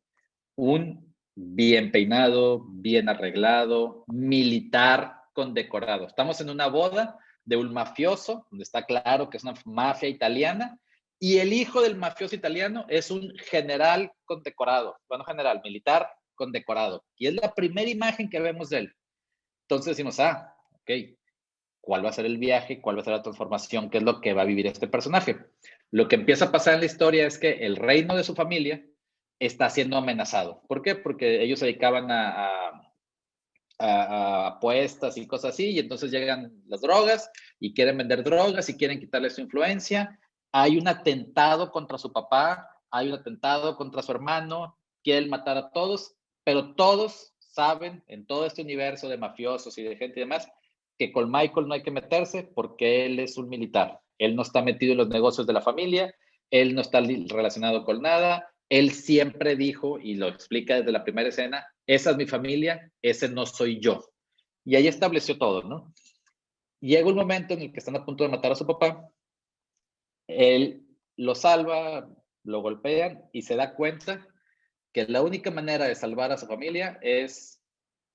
Un bien peinado, bien arreglado, militar condecorado. Estamos en una boda de un mafioso, donde está claro que es una mafia italiana, y el hijo del mafioso italiano es un general condecorado, bueno, general, militar condecorado. Y es la primera imagen que vemos de él. Entonces decimos, ok, ¿cuál va a ser el viaje? ¿Cuál va a ser la transformación? ¿Qué es lo que va a vivir este personaje? Lo que empieza a pasar en la historia es que el reino de su familia está siendo amenazado. ¿Por qué? Porque ellos se dedicaban a apuestas y cosas así, y entonces llegan las drogas y quieren vender drogas y quieren quitarle su influencia. Hay un atentado contra su papá, hay un atentado contra su hermano, quieren matar a todos, pero todos saben en todo este universo de mafiosos y de gente y demás que con Michael no hay que meterse porque él es un militar. Él no está metido en los negocios de la familia, él no está relacionado con nada. Él siempre dijo, y lo explica desde la primera escena, esa es mi familia, ese no soy yo. Y ahí estableció todo, ¿no? Llega un momento en el que están a punto de matar a su papá, él lo salva, lo golpean y se da cuenta que la única manera de salvar a su familia es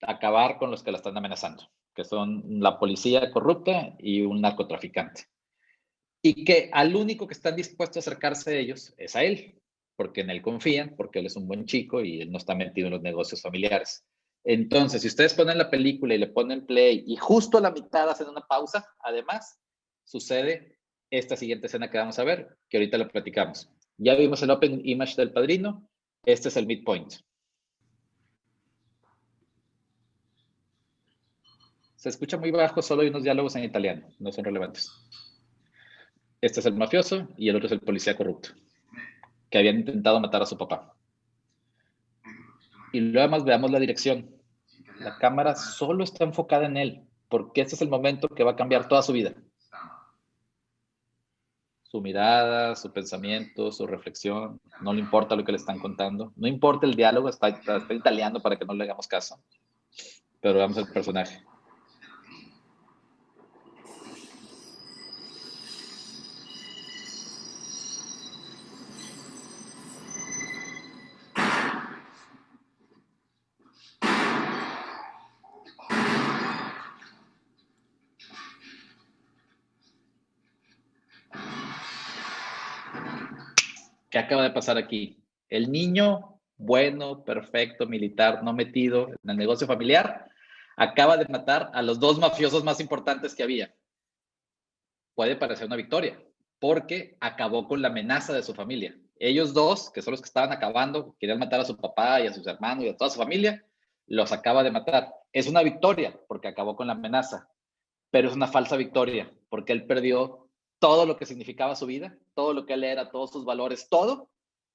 acabar con los que la están amenazando, que son la policía corrupta y un narcotraficante. Y que al único que están dispuestos a acercarse a ellos es a él, porque en él confían, porque él es un buen chico y él no está metido en los negocios familiares. Entonces, si ustedes ponen la película y le ponen play y justo a la mitad hacen una pausa, además, sucede esta siguiente escena que vamos a ver, que ahorita lo platicamos. Ya vimos el open image del Padrino, este es el midpoint. Se escucha muy bajo, solo hay unos diálogos en italiano, no son relevantes. Este es el mafioso y el otro es el policía corrupto, que habían intentado matar a su papá. Y luego además veamos la dirección. La cámara solo está enfocada en él, porque este es el momento que va a cambiar toda su vida. Su mirada, su pensamiento, su reflexión, no le importa lo que le están contando, no importa el diálogo, está italiano para que no le hagamos caso, pero veamos el personaje. ¿Qué acaba de pasar aquí? El niño bueno, perfecto, militar, no metido en el negocio familiar, acaba de matar a los dos mafiosos más importantes que había. Puede parecer una victoria, porque acabó con la amenaza de su familia. Ellos dos, que son los que estaban acabando, querían matar a su papá y a sus hermanos y a toda su familia, los acaba de matar. Es una victoria, porque acabó con la amenaza, pero es una falsa victoria, porque él perdió todo lo que significaba su vida, todo lo que él era, todos sus valores, todo,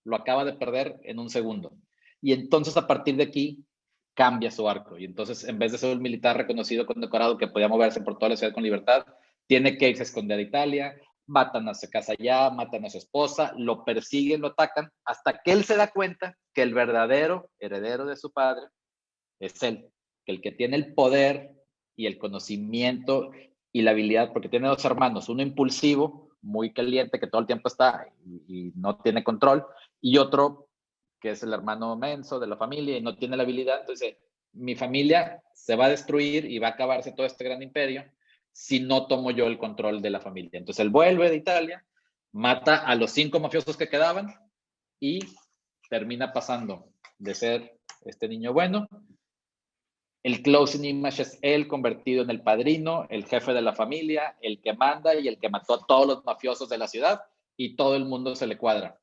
lo acaba de perder en un segundo. Y entonces a partir de aquí cambia su arco. Y entonces en vez de ser un militar reconocido, condecorado, que podía moverse por toda la ciudad con libertad, tiene que irse a esconder a Italia, matan a su casa allá, matan a su esposa, lo persiguen, lo atacan, hasta que él se da cuenta que el verdadero heredero de su padre es él, que el que tiene el poder y el conocimiento y la habilidad, porque tiene dos hermanos, uno impulsivo, muy caliente, que todo el tiempo está y no tiene control, y otro que es el hermano menso de la familia y no tiene la habilidad. Entonces, mi familia se va a destruir y va a acabarse todo este gran imperio si no tomo yo el control de la familia. Entonces, él vuelve de Italia, mata a los 5 mafiosos que quedaban y termina pasando de ser este niño bueno. El closing image es él convertido en el padrino, el jefe de la familia, el que manda y el que mató a todos los mafiosos de la ciudad, y todo el mundo se le cuadra.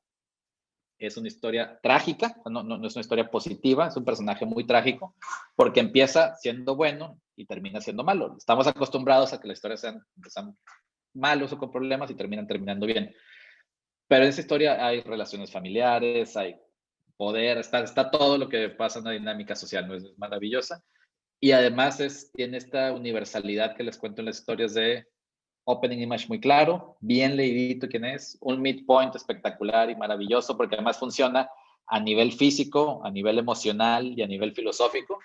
Es una historia trágica, no es una historia positiva, es un personaje muy trágico, porque empieza siendo bueno y termina siendo malo. Estamos acostumbrados a que las historias sean malos o con problemas y terminando bien. Pero en esa historia hay relaciones familiares, hay poder, está todo lo que pasa en la dinámica social, ¿no? Es maravillosa. Y además tiene esta universalidad que les cuento en las historias de opening image muy claro, bien leidito quién es, un midpoint espectacular y maravilloso, porque además funciona a nivel físico, a nivel emocional y a nivel filosófico.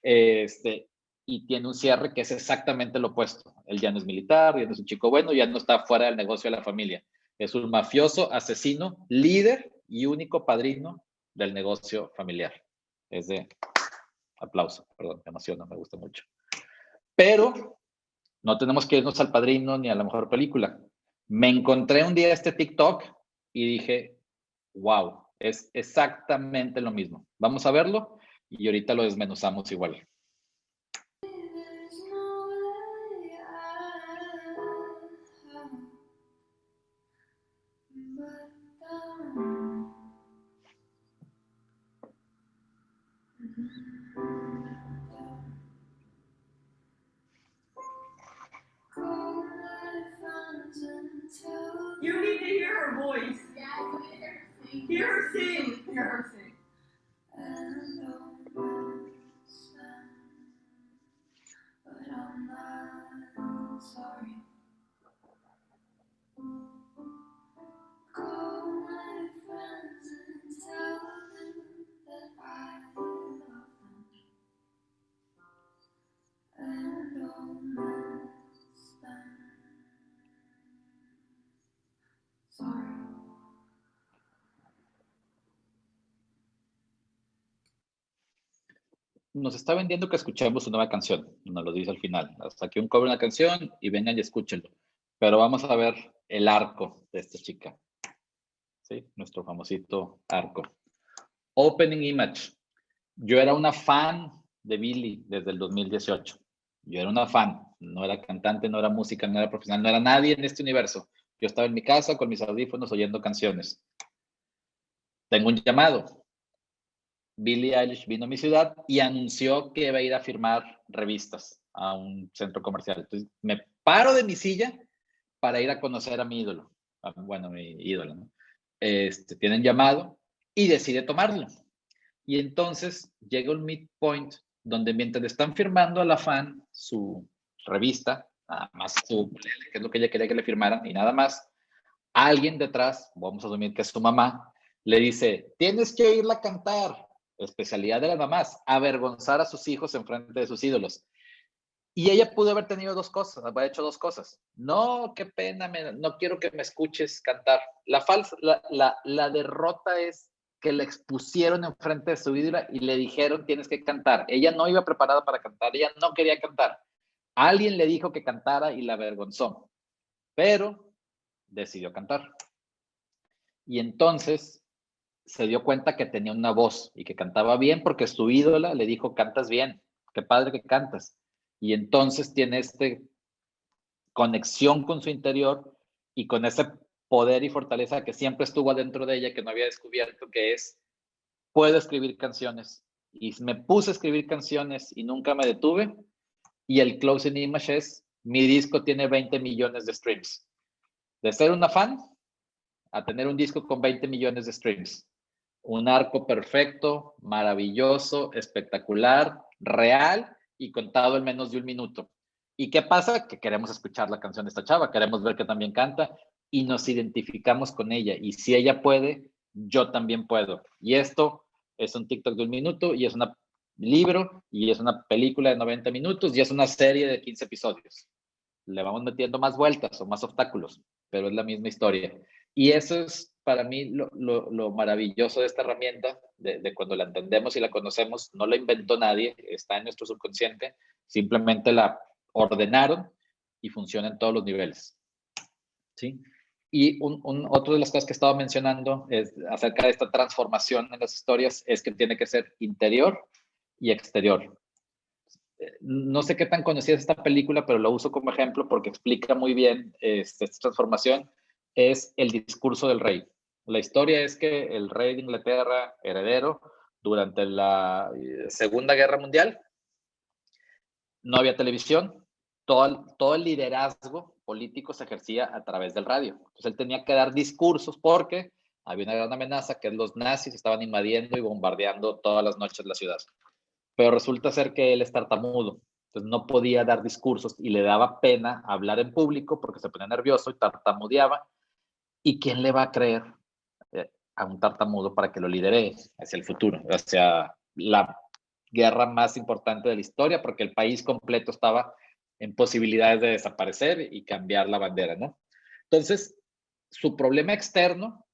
Y tiene un cierre que es exactamente lo opuesto. Él ya no es militar, ya no es un chico bueno, ya no está fuera del negocio de la familia. Es un mafioso, asesino, líder y único padrino del negocio familiar. Es de aplauso, perdón, me emociona, me gusta mucho. Pero no tenemos que irnos al Padrino ni a la mejor película. Me encontré un día este TikTok y dije, wow, es exactamente lo mismo. Vamos a verlo y ahorita lo desmenuzamos igual. You need to hear her voice. Hear her sing. Hear her sing. But I'm not sorry. Call my friends and tell them that I love them. And I'll miss them. Sorry. Nos está vendiendo que escuchemos su nueva canción, nos lo dice al final. Hasta aquí un cover de una canción y vengan y escúchenlo. Pero vamos a ver el arco de esta chica. ¿Sí? Nuestro famosito arco. Opening image. Yo era una fan de Billie desde el 2018. Yo era una fan. No era cantante, no era música, no era profesional, no era nadie en este universo. Yo estaba en mi casa con mis audífonos oyendo canciones. Tengo un llamado. Billie Eilish vino a mi ciudad y anunció que iba a ir a firmar revistas a un centro comercial. Entonces me paro de mi silla para ir a conocer a mi ídolo. Bueno, mi ídolo, ¿no? Tienen llamado y decide tomarlo. Y entonces llega un midpoint donde mientras le están firmando a la fan su revista, nada más su, que es lo que ella quería que le firmaran y nada más, alguien detrás, vamos a asumir que es su mamá, le dice, tienes que irla a cantar. Especialidad de las mamás, avergonzar a sus hijos en frente de sus ídolos. Y ella pudo haber tenido dos cosas, haber hecho dos cosas. No, qué pena, no quiero que me escuches cantar. La derrota es que le expusieron en frente de su ídola y le dijeron, tienes que cantar. Ella no iba preparada para cantar, ella no quería cantar. Alguien le dijo que cantara y la avergonzó, pero decidió cantar. Y entonces se dio cuenta que tenía una voz y que cantaba bien porque su ídola le dijo, cantas bien, qué padre que cantas. Y entonces tiene esta conexión con su interior y con ese poder y fortaleza que siempre estuvo adentro de ella, que no había descubierto, que es, puedo escribir canciones. Y me puse a escribir canciones y nunca me detuve. Y el closing image es, mi disco tiene 20 millones de streams. De ser una fan a tener un disco con 20 millones de streams. Un arco perfecto, maravilloso, espectacular, real y contado en menos de un minuto. ¿Y qué pasa? Que queremos escuchar la canción de esta chava, queremos ver que también canta y nos identificamos con ella. Y si ella puede, yo también puedo. Y esto es un TikTok de un minuto y es un libro y es una película de 90 minutos y es una serie de 15 episodios. Le vamos metiendo más vueltas o más obstáculos, pero es la misma historia. Y eso es para mí lo maravilloso de esta herramienta, de cuando la entendemos y la conocemos, no la inventó nadie, está en nuestro subconsciente, simplemente la ordenaron y funciona en todos los niveles. ¿Sí? Y otro de las cosas que estaba mencionando es acerca de esta transformación en las historias, es que tiene que ser interior y exterior. No sé qué tan conocida es esta película, pero lo uso como ejemplo porque explica muy bien esta transformación. Es El discurso del rey. La historia es que el rey de Inglaterra, heredero, durante la Segunda Guerra Mundial, no había televisión, todo el liderazgo político se ejercía a través del radio. Entonces él tenía que dar discursos porque había una gran amenaza que los nazis estaban invadiendo y bombardeando todas las noches la ciudad. Pero resulta ser que él es tartamudo, entonces no podía dar discursos y le daba pena hablar en público porque se ponía nervioso y tartamudeaba. ¿Y quién le va a creer a un tartamudo para que lo lidere hacia el futuro? Hacia la guerra más importante de la historia, porque el país completo estaba en posibilidades de desaparecer y cambiar la bandera, ¿no? Entonces, su problema externo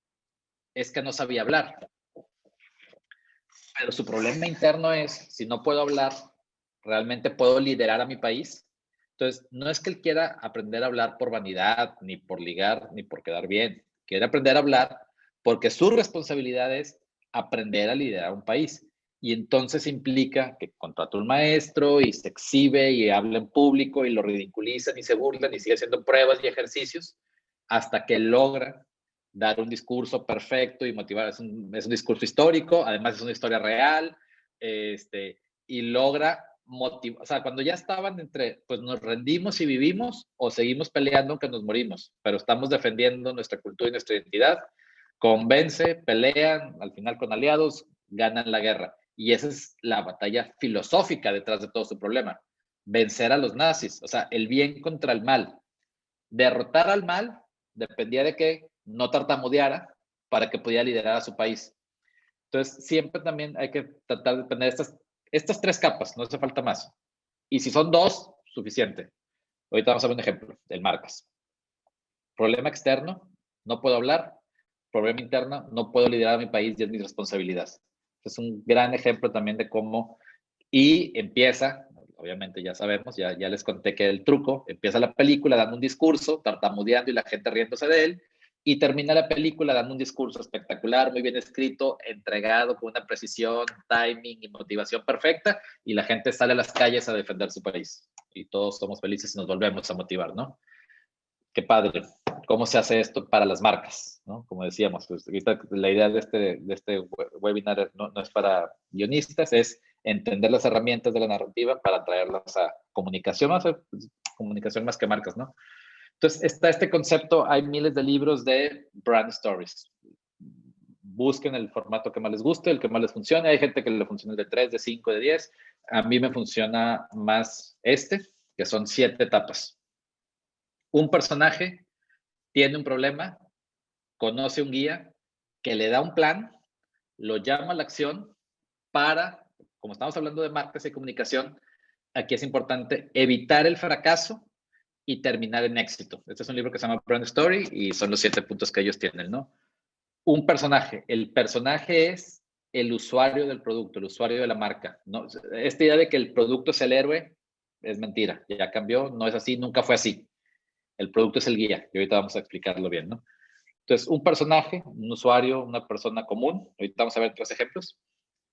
es que no sabía hablar. Pero su problema interno es, si no puedo hablar, ¿realmente puedo liderar a mi país? Entonces, no es que él quiera aprender a hablar por vanidad, ni por ligar, ni por quedar bien. Quiere aprender a hablar porque su responsabilidad es aprender a liderar un país. Y entonces implica que contrata un maestro y se exhibe y habla en público y lo ridiculizan y se burlan y sigue haciendo pruebas y ejercicios hasta que logra dar un discurso perfecto y motivar. Es un discurso histórico, además es una historia real, y logra motivar. O sea, cuando ya estaban entre, pues nos rendimos y vivimos o seguimos peleando aunque nos morimos, pero estamos defendiendo nuestra cultura y nuestra identidad, convence, pelean, al final con aliados, ganan la guerra. Y esa es la batalla filosófica detrás de todo su problema. Vencer a los nazis, o sea, el bien contra el mal. Derrotar al mal dependía de que no tartamudeara para que pudiera liderar a su país. Entonces, siempre también hay que tratar de tener estas tres capas, no hace falta más. Y si son dos, suficiente. Ahorita vamos a ver un ejemplo del marcas. Problema externo, no puedo hablar. Problema interno, no puedo liderar a mi país y es mi responsabilidad. Es un gran ejemplo también de cómo, y empieza, obviamente ya sabemos, ya les conté que el truco, empieza la película dando un discurso, tartamudeando y la gente riéndose de él, y termina la película dando un discurso espectacular, muy bien escrito, entregado con una precisión, timing y motivación perfecta, y la gente sale a las calles a defender su país. Y todos somos felices y nos volvemos a motivar, ¿no? Qué padre. ¿Cómo se hace esto para las marcas? ¿No? Como decíamos, pues, la idea de este webinar no es para guionistas, es entender las herramientas de la narrativa para traerlas a comunicación, comunicación más que marcas, ¿no? Entonces, está este concepto, hay miles de libros de brand stories. Busquen el formato que más les guste, el que más les funcione. Hay gente que le funciona el de 3, de 5, de 10. A mí me funciona más que son 7 etapas. Un personaje tiene un problema, conoce un guía que le da un plan, lo llama a la acción para, como estamos hablando de marcas y comunicación, aquí es importante evitar el fracaso y terminar en éxito. Este es un libro que se llama Brand Story y son los 7 puntos que ellos tienen, ¿no? Un personaje. El personaje es el usuario del producto, el usuario de la marca, ¿no? Esta idea de que el producto es el héroe es mentira. Ya cambió, no es así, nunca fue así. El producto es el guía, y ahorita vamos a explicarlo bien, ¿no? Entonces, un personaje, un usuario, una persona común, ahorita vamos a ver 3 ejemplos,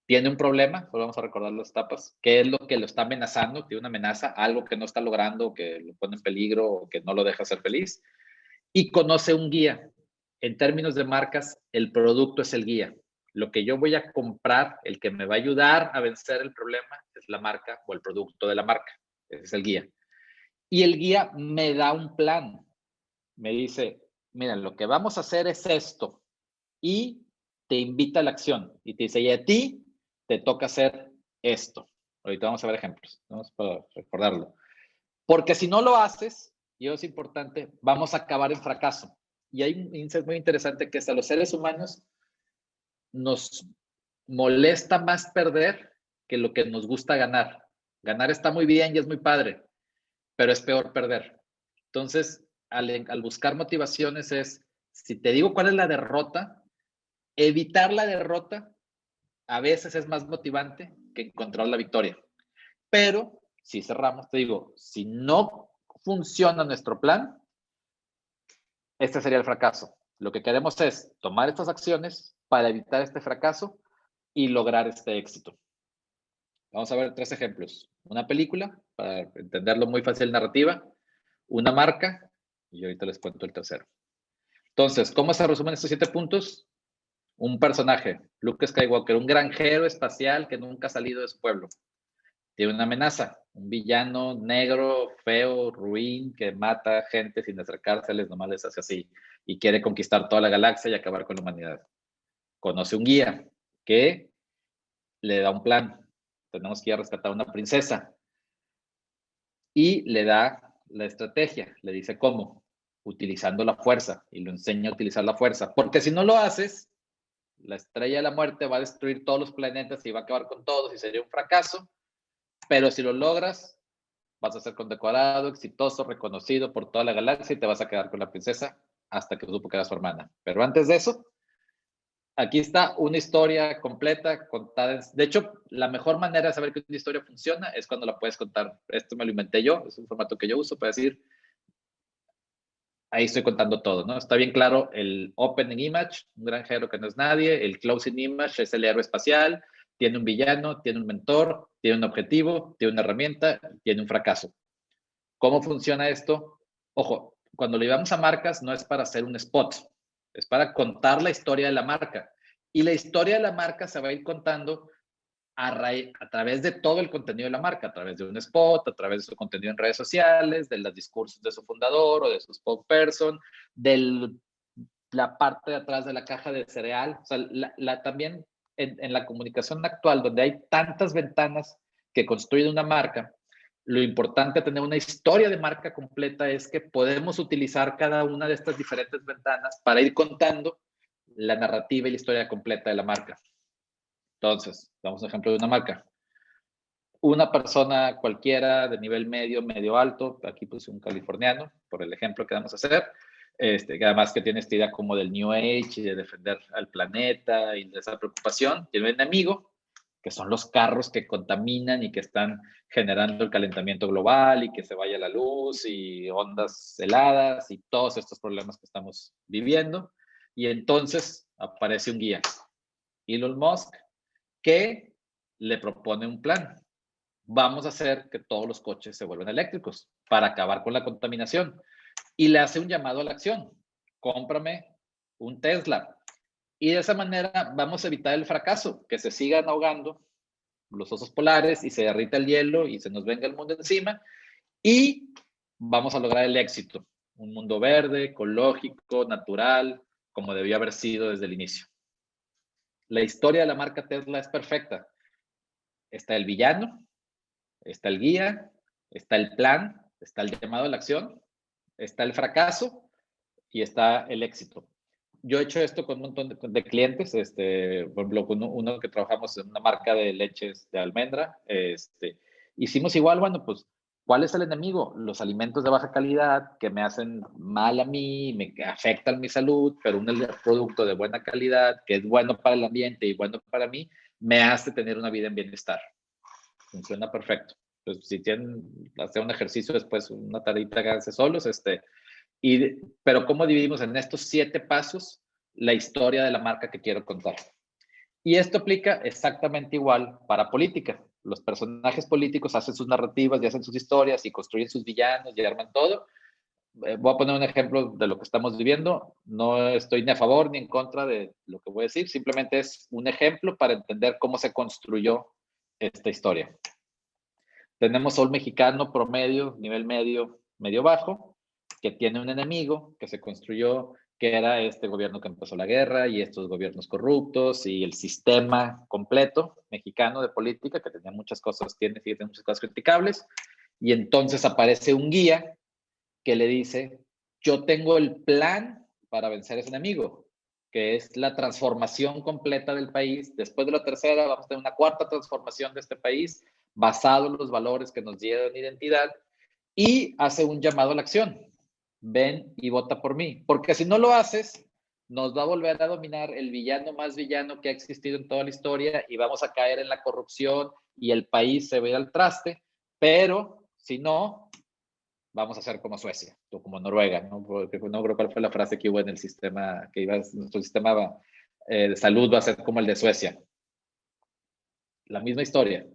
tiene un problema, solo vamos a recordar las etapas, qué es lo que lo está amenazando, tiene una amenaza, algo que no está logrando, que lo pone en peligro o que no lo deja ser feliz, y conoce un guía. En términos de marcas, el producto es el guía. Lo que yo voy a comprar, el que me va a ayudar a vencer el problema, es la marca o el producto de la marca. Ese es el guía. Y el guía me da un plan. Me dice, mira, lo que vamos a hacer es esto. Y te invita a la acción. Y te dice, y a ti te toca hacer esto. Ahorita vamos a ver ejemplos, vamos para recordarlo. Porque si no lo haces, y eso es importante, vamos a acabar en fracaso. Y hay un insight muy interesante que es a los seres humanos nos molesta más perder que lo que nos gusta ganar. Ganar está muy bien y es muy padre, pero es peor perder. Entonces, al buscar motivaciones es, si te digo cuál es la derrota, evitar la derrota a veces es más motivante que encontrar la victoria. Pero, si cerramos, te digo, si no funciona nuestro plan, este sería el fracaso. Lo que queremos es tomar estas acciones para evitar este fracaso y lograr este éxito. Vamos a ver 3 ejemplos. Una película, para entenderlo muy fácil, narrativa. Una marca, y ahorita les cuento el tercero. Entonces, ¿cómo se resumen estos 7 puntos? Un personaje, Luke Skywalker, un granjero espacial que nunca ha salido de su pueblo. Tiene una amenaza, un villano negro, feo, ruin, que mata gente sin acercárseles, nomás les hace así, y quiere conquistar toda la galaxia y acabar con la humanidad. Conoce un guía que le da un plan. Tenemos que ir a rescatar a una princesa. Y le da la estrategia, le dice cómo, utilizando la fuerza, y lo enseña a utilizar la fuerza. Porque si no lo haces, la estrella de la muerte va a destruir todos los planetas y va a acabar con todos y sería un fracaso. Pero si lo logras, vas a ser condecorado, exitoso, reconocido por toda la galaxia y te vas a quedar con la princesa hasta que supo que era su hermana. Pero antes de eso, aquí está una historia completa contada. De hecho, la mejor manera de saber que una historia funciona es cuando la puedes contar. Esto me lo inventé yo, es un formato que yo uso para decir, ahí estoy contando todo, ¿no? Está bien claro el opening image, un granjero que no es nadie, el closing image es el héroe espacial, tiene un villano, tiene un mentor, tiene un objetivo, tiene una herramienta, tiene un fracaso. ¿Cómo funciona esto? Ojo, cuando lo llevamos a marcas no es para hacer un spot, es para contar la historia de la marca. Y la historia de la marca se va a ir contando a través de todo el contenido de la marca, a través de un spot, a través de su contenido en redes sociales, de los discursos de su fundador o de su spokesperson, de la parte de atrás de la caja de cereal. O sea, también en la comunicación actual, donde hay tantas ventanas que construyen una marca, lo importante de tener una historia de marca completa es que podemos utilizar cada una de estas diferentes ventanas para ir contando la narrativa y la historia completa de la marca. Entonces, damos un ejemplo de una marca. Una persona cualquiera de nivel medio, medio alto, aquí puse un californiano, por el ejemplo que vamos a hacer, que además que tiene esta idea como del New Age y de defender al planeta y de esa preocupación, tiene un enemigo, que son los carros que contaminan y que están generando el calentamiento global y que se vaya la luz y ondas heladas y todos estos problemas que estamos viviendo. Y entonces aparece un guía, Elon Musk, que le propone un plan. Vamos a hacer que todos los coches se vuelvan eléctricos para acabar con la contaminación. Y le hace un llamado a la acción. Cómprame un Tesla. Y de esa manera vamos a evitar el fracaso, que se sigan ahogando los osos polares y se derrita el hielo y se nos venga el mundo encima. Y vamos a lograr el éxito. Un mundo verde, ecológico, natural, como debió haber sido desde el inicio. La historia de la marca Tesla es perfecta. Está el villano, está el guía, está el plan, está el llamado a la acción, está el fracaso y está el éxito. Yo he hecho esto con un montón de clientes, por ejemplo, con uno que trabajamos en una marca de leches de almendra, hicimos igual, bueno, pues, ¿cuál es el enemigo? Los alimentos de baja calidad que me hacen mal a mí, me afectan mi salud, pero un producto de buena calidad, que es bueno para el ambiente y bueno para mí, me hace tener una vida en bienestar. Funciona perfecto. Pues, si tienen, hacer un ejercicio después, una tareita que hace solos, pero ¿cómo dividimos en estos 7 pasos la historia de la marca que quiero contar? Y esto aplica exactamente igual para política. Los personajes políticos hacen sus narrativas y hacen sus historias y construyen sus villanos y arman todo. Voy a poner un ejemplo de lo que estamos viviendo. No estoy ni a favor ni en contra de lo que voy a decir. Simplemente es un ejemplo para entender cómo se construyó esta historia. Tenemos a un mexicano promedio, nivel medio, medio bajo, que tiene un enemigo que se construyó, que era este gobierno que empezó la guerra y estos gobiernos corruptos y el sistema completo mexicano de política, que tenía muchas cosas, tiene muchas cosas criticables. Y entonces aparece un guía que le dice, yo tengo el plan para vencer a ese enemigo, que es la transformación completa del país. Después de la tercera, vamos a tener una 4ª transformación de este país, basado en los valores que nos dieron identidad, y hace un llamado a la acción. Ven y vota por mí. Porque si no lo haces, nos va a volver a dominar el villano más villano que ha existido en toda la historia y vamos a caer en la corrupción y el país se ve al traste. Pero si no, vamos a ser como Suecia o como Noruega, ¿no? Porque no creo cuál fue la frase que hubo en el sistema, nuestro sistema de salud va a ser como el de Suecia. La misma historia.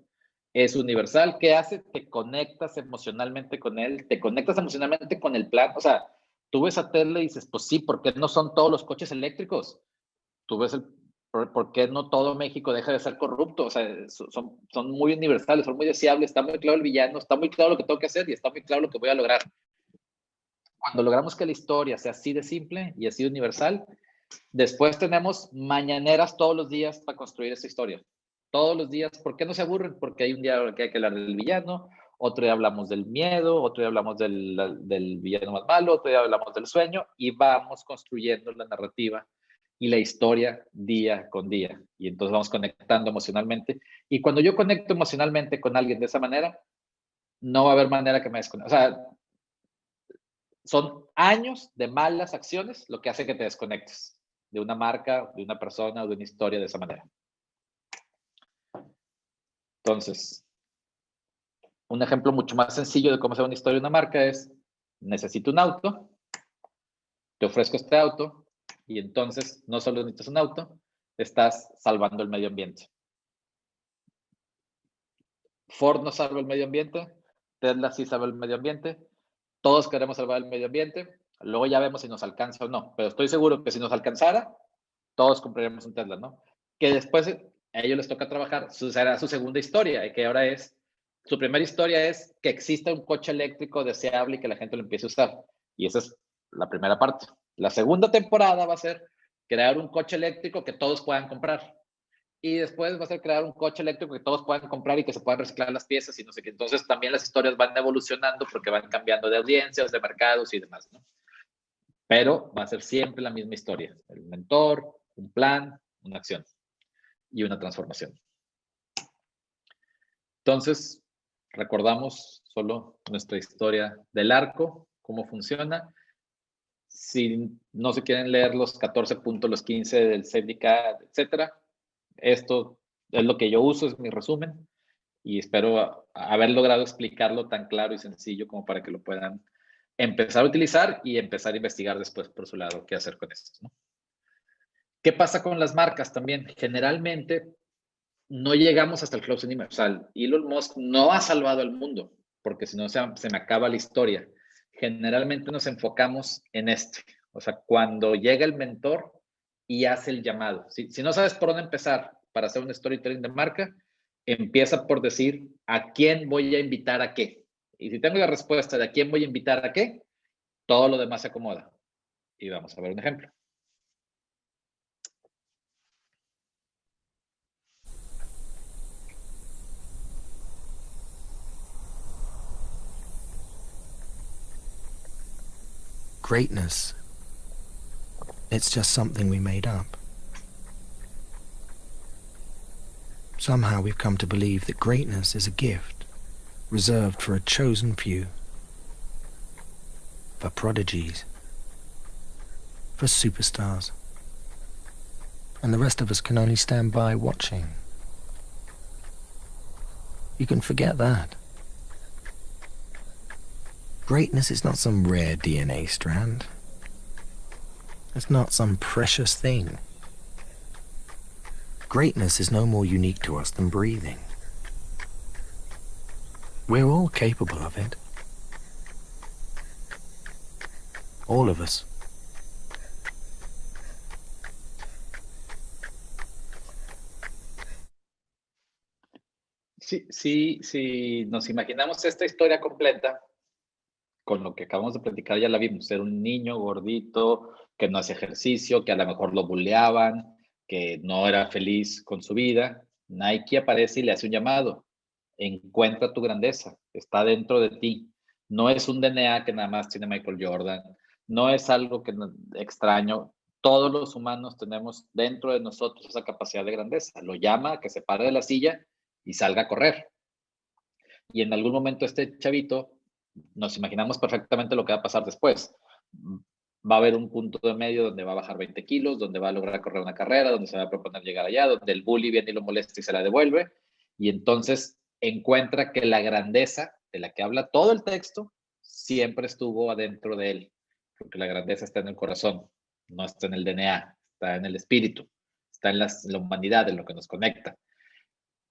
Es universal. ¿Qué hace? Te conectas emocionalmente con él, te conectas emocionalmente con el plan. O sea, tú ves a Tesla y dices, pues sí, ¿por qué no son todos los coches eléctricos? Tú ves ¿por qué no todo México deja de ser corrupto? O sea, son muy universales, son muy deseables, está muy claro el villano, está muy claro lo que tengo que hacer y está muy claro lo que voy a lograr. Cuando logramos que la historia sea así de simple y así de universal, después tenemos mañaneras todos los días para construir esa historia. Todos los días. ¿Por qué no se aburren? Porque hay un día que hay que hablar del villano, otro día hablamos del miedo, otro día hablamos del villano más malo, otro día hablamos del sueño y vamos construyendo la narrativa y la historia día con día. Y entonces vamos conectando emocionalmente. Y cuando yo conecto emocionalmente con alguien de esa manera, no va a haber manera que me desconecte. O sea, son años de malas acciones lo que hace que te desconectes de una marca, de una persona o de una historia de esa manera. Entonces, un ejemplo mucho más sencillo de cómo se ve una historia de una marca es, necesito un auto, te ofrezco este auto, y entonces no solo necesitas un auto, estás salvando el medio ambiente. Ford no salva el medio ambiente, Tesla sí salva el medio ambiente, todos queremos salvar el medio ambiente, luego ya vemos si nos alcanza o no, pero estoy seguro que si nos alcanzara, todos compraríamos un Tesla, ¿no? Que después a ellos les toca trabajar, será su segunda historia, y que ahora es, su primera historia es que exista un coche eléctrico deseable y que la gente lo empiece a usar. Y esa es la primera parte. La segunda temporada va a ser crear un coche eléctrico que todos puedan comprar. Y después va a ser crear un coche eléctrico que todos puedan comprar y que se puedan reciclar las piezas y no sé qué. Entonces también las historias van evolucionando porque van cambiando de audiencias, de mercados y demás, ¿no? Pero va a ser siempre la misma historia. El mentor, un plan, una acción y una transformación. Entonces, recordamos solo nuestra historia del arco, cómo funciona. Si no se quieren leer los 14 puntos, los 15 del CEDICA, etcétera, esto es lo que yo uso, es mi resumen, y espero haber logrado explicarlo tan claro y sencillo como para que lo puedan empezar a utilizar y empezar a investigar después por su lado qué hacer con esto, ¿no? ¿Qué pasa con las marcas también? Generalmente no llegamos hasta el closing image. O sea, Elon Musk no ha salvado al mundo, porque si no se me acaba la historia. Generalmente nos enfocamos en este. O sea, cuando llega el mentor y hace el llamado. Si no sabes por dónde empezar para hacer un storytelling de marca, empieza por decir a quién voy a invitar a qué. Y si tengo la respuesta de a quién voy a invitar a qué, todo lo demás se acomoda. Y vamos a ver un ejemplo. Greatness, it's just something we made up. Somehow we've come to believe that greatness is a gift reserved for a chosen few, for prodigies, for superstars, and the rest of us can only stand by watching. You can forget that. Greatness is not some rare DNA strand. It's not some precious thing. Greatness is no more unique to us than breathing. We're all capable of it. All of us. Si nos imaginamos esta historia completa, con lo que acabamos de platicar ya la vimos, era un niño gordito que no hace ejercicio, que a lo mejor lo bulleaban, que no era feliz con su vida. Nike aparece y le hace un llamado. Encuentra tu grandeza, está dentro de ti. No es un DNA que nada más tiene Michael Jordan, no es algo que extraño. Todos los humanos tenemos dentro de nosotros esa capacidad de grandeza. Lo llama a que se pare de la silla y salga a correr. Y en algún momento este chavito, nos imaginamos perfectamente lo que va a pasar después. Va a haber un punto de medio donde va a bajar 20 kilos, donde va a lograr correr una carrera, donde se va a proponer llegar allá, donde el bully viene y lo molesta y se la devuelve. Y entonces encuentra que la grandeza de la que habla todo el texto siempre estuvo adentro de él. Porque la grandeza está en el corazón, no está en el DNA, está en el espíritu, está en la humanidad, en lo que nos conecta.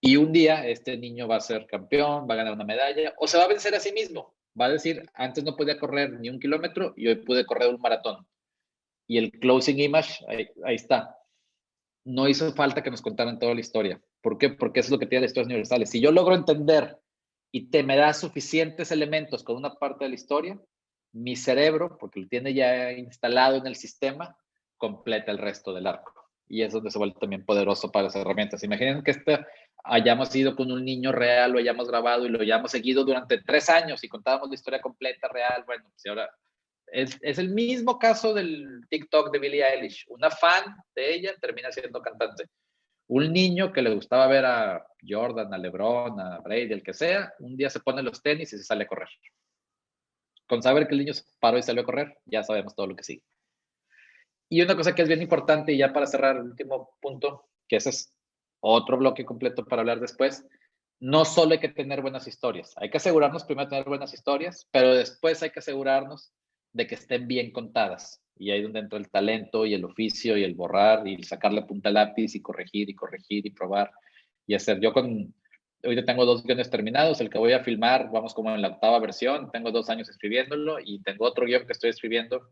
Y un día este niño va a ser campeón, va a ganar una medalla, o se va a vencer a sí mismo. Va a decir, antes no podía correr ni 1 kilómetro y hoy pude correr un maratón. Y el closing image, ahí está. No hizo falta que nos contaran toda la historia. ¿Por qué? Porque eso es lo que tiene las historias universales. Si yo logro entender y me da suficientes elementos con una parte de la historia, mi cerebro, porque lo tiene ya instalado en el sistema, completa el resto del arco. Y es donde se vuelve también poderoso para las herramientas. Imaginen que hayamos ido con un niño real, lo hayamos grabado y lo hayamos seguido durante 3 años y contábamos la historia completa, real. Bueno, pues ahora es el mismo caso del TikTok de Billie Eilish. Una fan de ella termina siendo cantante. Un niño que le gustaba ver a Jordan, a LeBron, a Brady, el que sea, un día se pone los tenis y se sale a correr. Con saber que el niño se paró y salió a correr, ya sabemos todo lo que sigue. Y una cosa que es bien importante, y ya para cerrar el último punto, que ese es otro bloque completo para hablar después, no solo hay que tener buenas historias, hay que asegurarnos primero de tener buenas historias, pero después hay que asegurarnos de que estén bien contadas. Y ahí es donde entra el talento y el oficio y el borrar y sacarle punta al lápiz y corregir y probar y hacer. Yo con Ahorita tengo 2 guiones terminados, el que voy a filmar, vamos como en la 8ª versión, tengo 2 años escribiéndolo y tengo otro guión que estoy escribiendo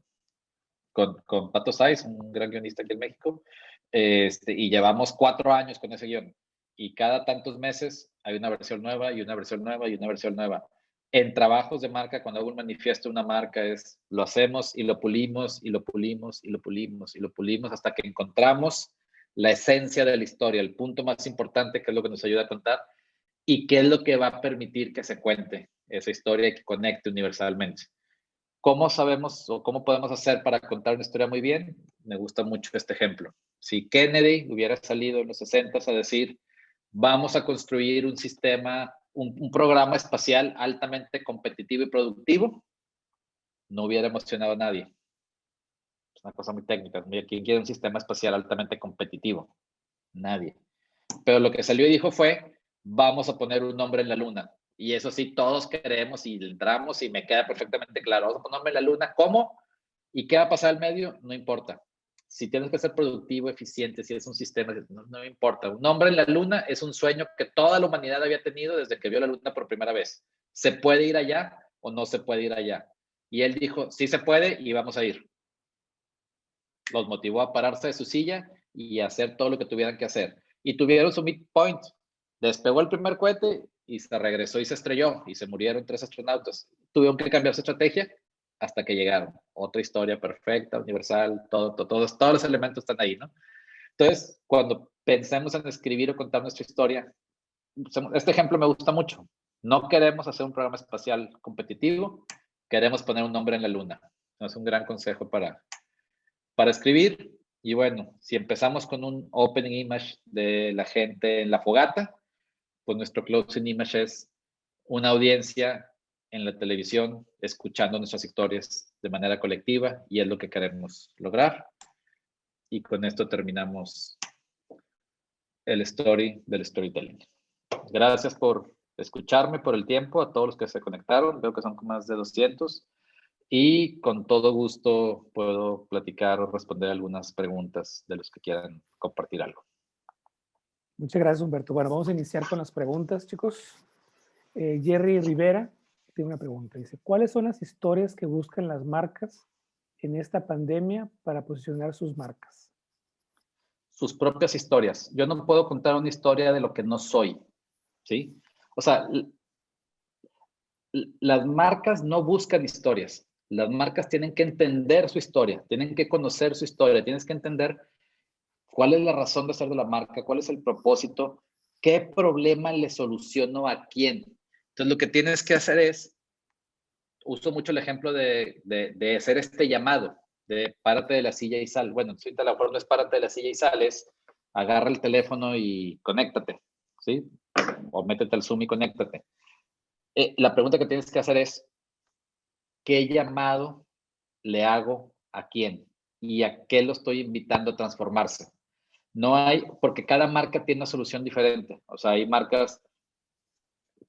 con Pato Sáiz, un gran guionista aquí en México, y llevamos 4 años con ese guión. Y cada tantos meses hay una versión nueva y una versión nueva y una versión nueva. En trabajos de marca, cuando hago un manifiesto de una marca, lo hacemos y lo pulimos y lo pulimos y lo pulimos y lo pulimos hasta que encontramos la esencia de la historia, el punto más importante, que es lo que nos ayuda a contar y qué es lo que va a permitir que se cuente esa historia y que conecte universalmente. ¿Cómo sabemos o cómo podemos hacer para contar una historia muy bien? Me gusta mucho este ejemplo. Si Kennedy hubiera salido en los 60s a decir, vamos a construir un sistema, un programa espacial altamente competitivo y productivo, no hubiera emocionado a nadie. Es una cosa muy técnica. ¿Quién quiere un sistema espacial altamente competitivo? Nadie. Pero lo que salió y dijo fue, vamos a poner un hombre en la luna. Y eso sí, todos queremos y entramos y me queda perfectamente claro. Vamos a ponerme en la luna. ¿Cómo? ¿Y qué va a pasar al medio? No importa. Si tienes que ser productivo, eficiente, si es un sistema, no importa. Un hombre en la luna es un sueño que toda la humanidad había tenido desde que vio la luna por primera vez. ¿Se puede ir allá o no se puede ir allá? Y él dijo, sí se puede y vamos a ir. Los motivó a pararse de su silla y a hacer todo lo que tuvieran que hacer. Y tuvieron su midpoint. Despegó el primer cohete y se regresó y se estrelló y se murieron 3 astronautas. Tuvieron que cambiar su estrategia hasta que llegaron. Otra historia perfecta, universal, todos los elementos están ahí, ¿no? Entonces, cuando pensemos en escribir o contar nuestra historia, este ejemplo me gusta mucho. No queremos hacer un programa espacial competitivo, queremos poner un hombre en la luna. Es un gran consejo para escribir. Y bueno, si empezamos con un opening image de la gente en la fogata, pues nuestro closing image es una audiencia en la televisión escuchando nuestras historias de manera colectiva y es lo que queremos lograr. Y con esto terminamos el story del storytelling. Gracias por escucharme, por el tiempo, a todos los que se conectaron. Veo que son más de 200. Y con todo gusto puedo platicar o responder algunas preguntas de los que quieran compartir algo. Muchas gracias, Humberto. Bueno, vamos a iniciar con las preguntas, chicos. Jerry Rivera tiene una pregunta. Dice, ¿cuáles son las historias que buscan las marcas en esta pandemia para posicionar sus marcas? Sus propias historias. Yo no puedo contar una historia de lo que no soy, ¿sí? O sea, las marcas no buscan historias. Las marcas tienen que entender su historia, tienen que conocer su historia, tienes que entender cuál es la razón de ser de la marca, cuál es el propósito, qué problema le soluciono a quién. Entonces, lo que tienes que hacer es, uso mucho el ejemplo de hacer este llamado, de párate de la silla y sal. Bueno, si a lo mejor no es párate de la silla y sal, es agarra el teléfono y conéctate, ¿sí? O métete al Zoom y conéctate. La pregunta que tienes que hacer es, ¿qué llamado le hago a quién? ¿Y a qué lo estoy invitando a transformarse? No hay, porque cada marca tiene una solución diferente. O sea, hay marcas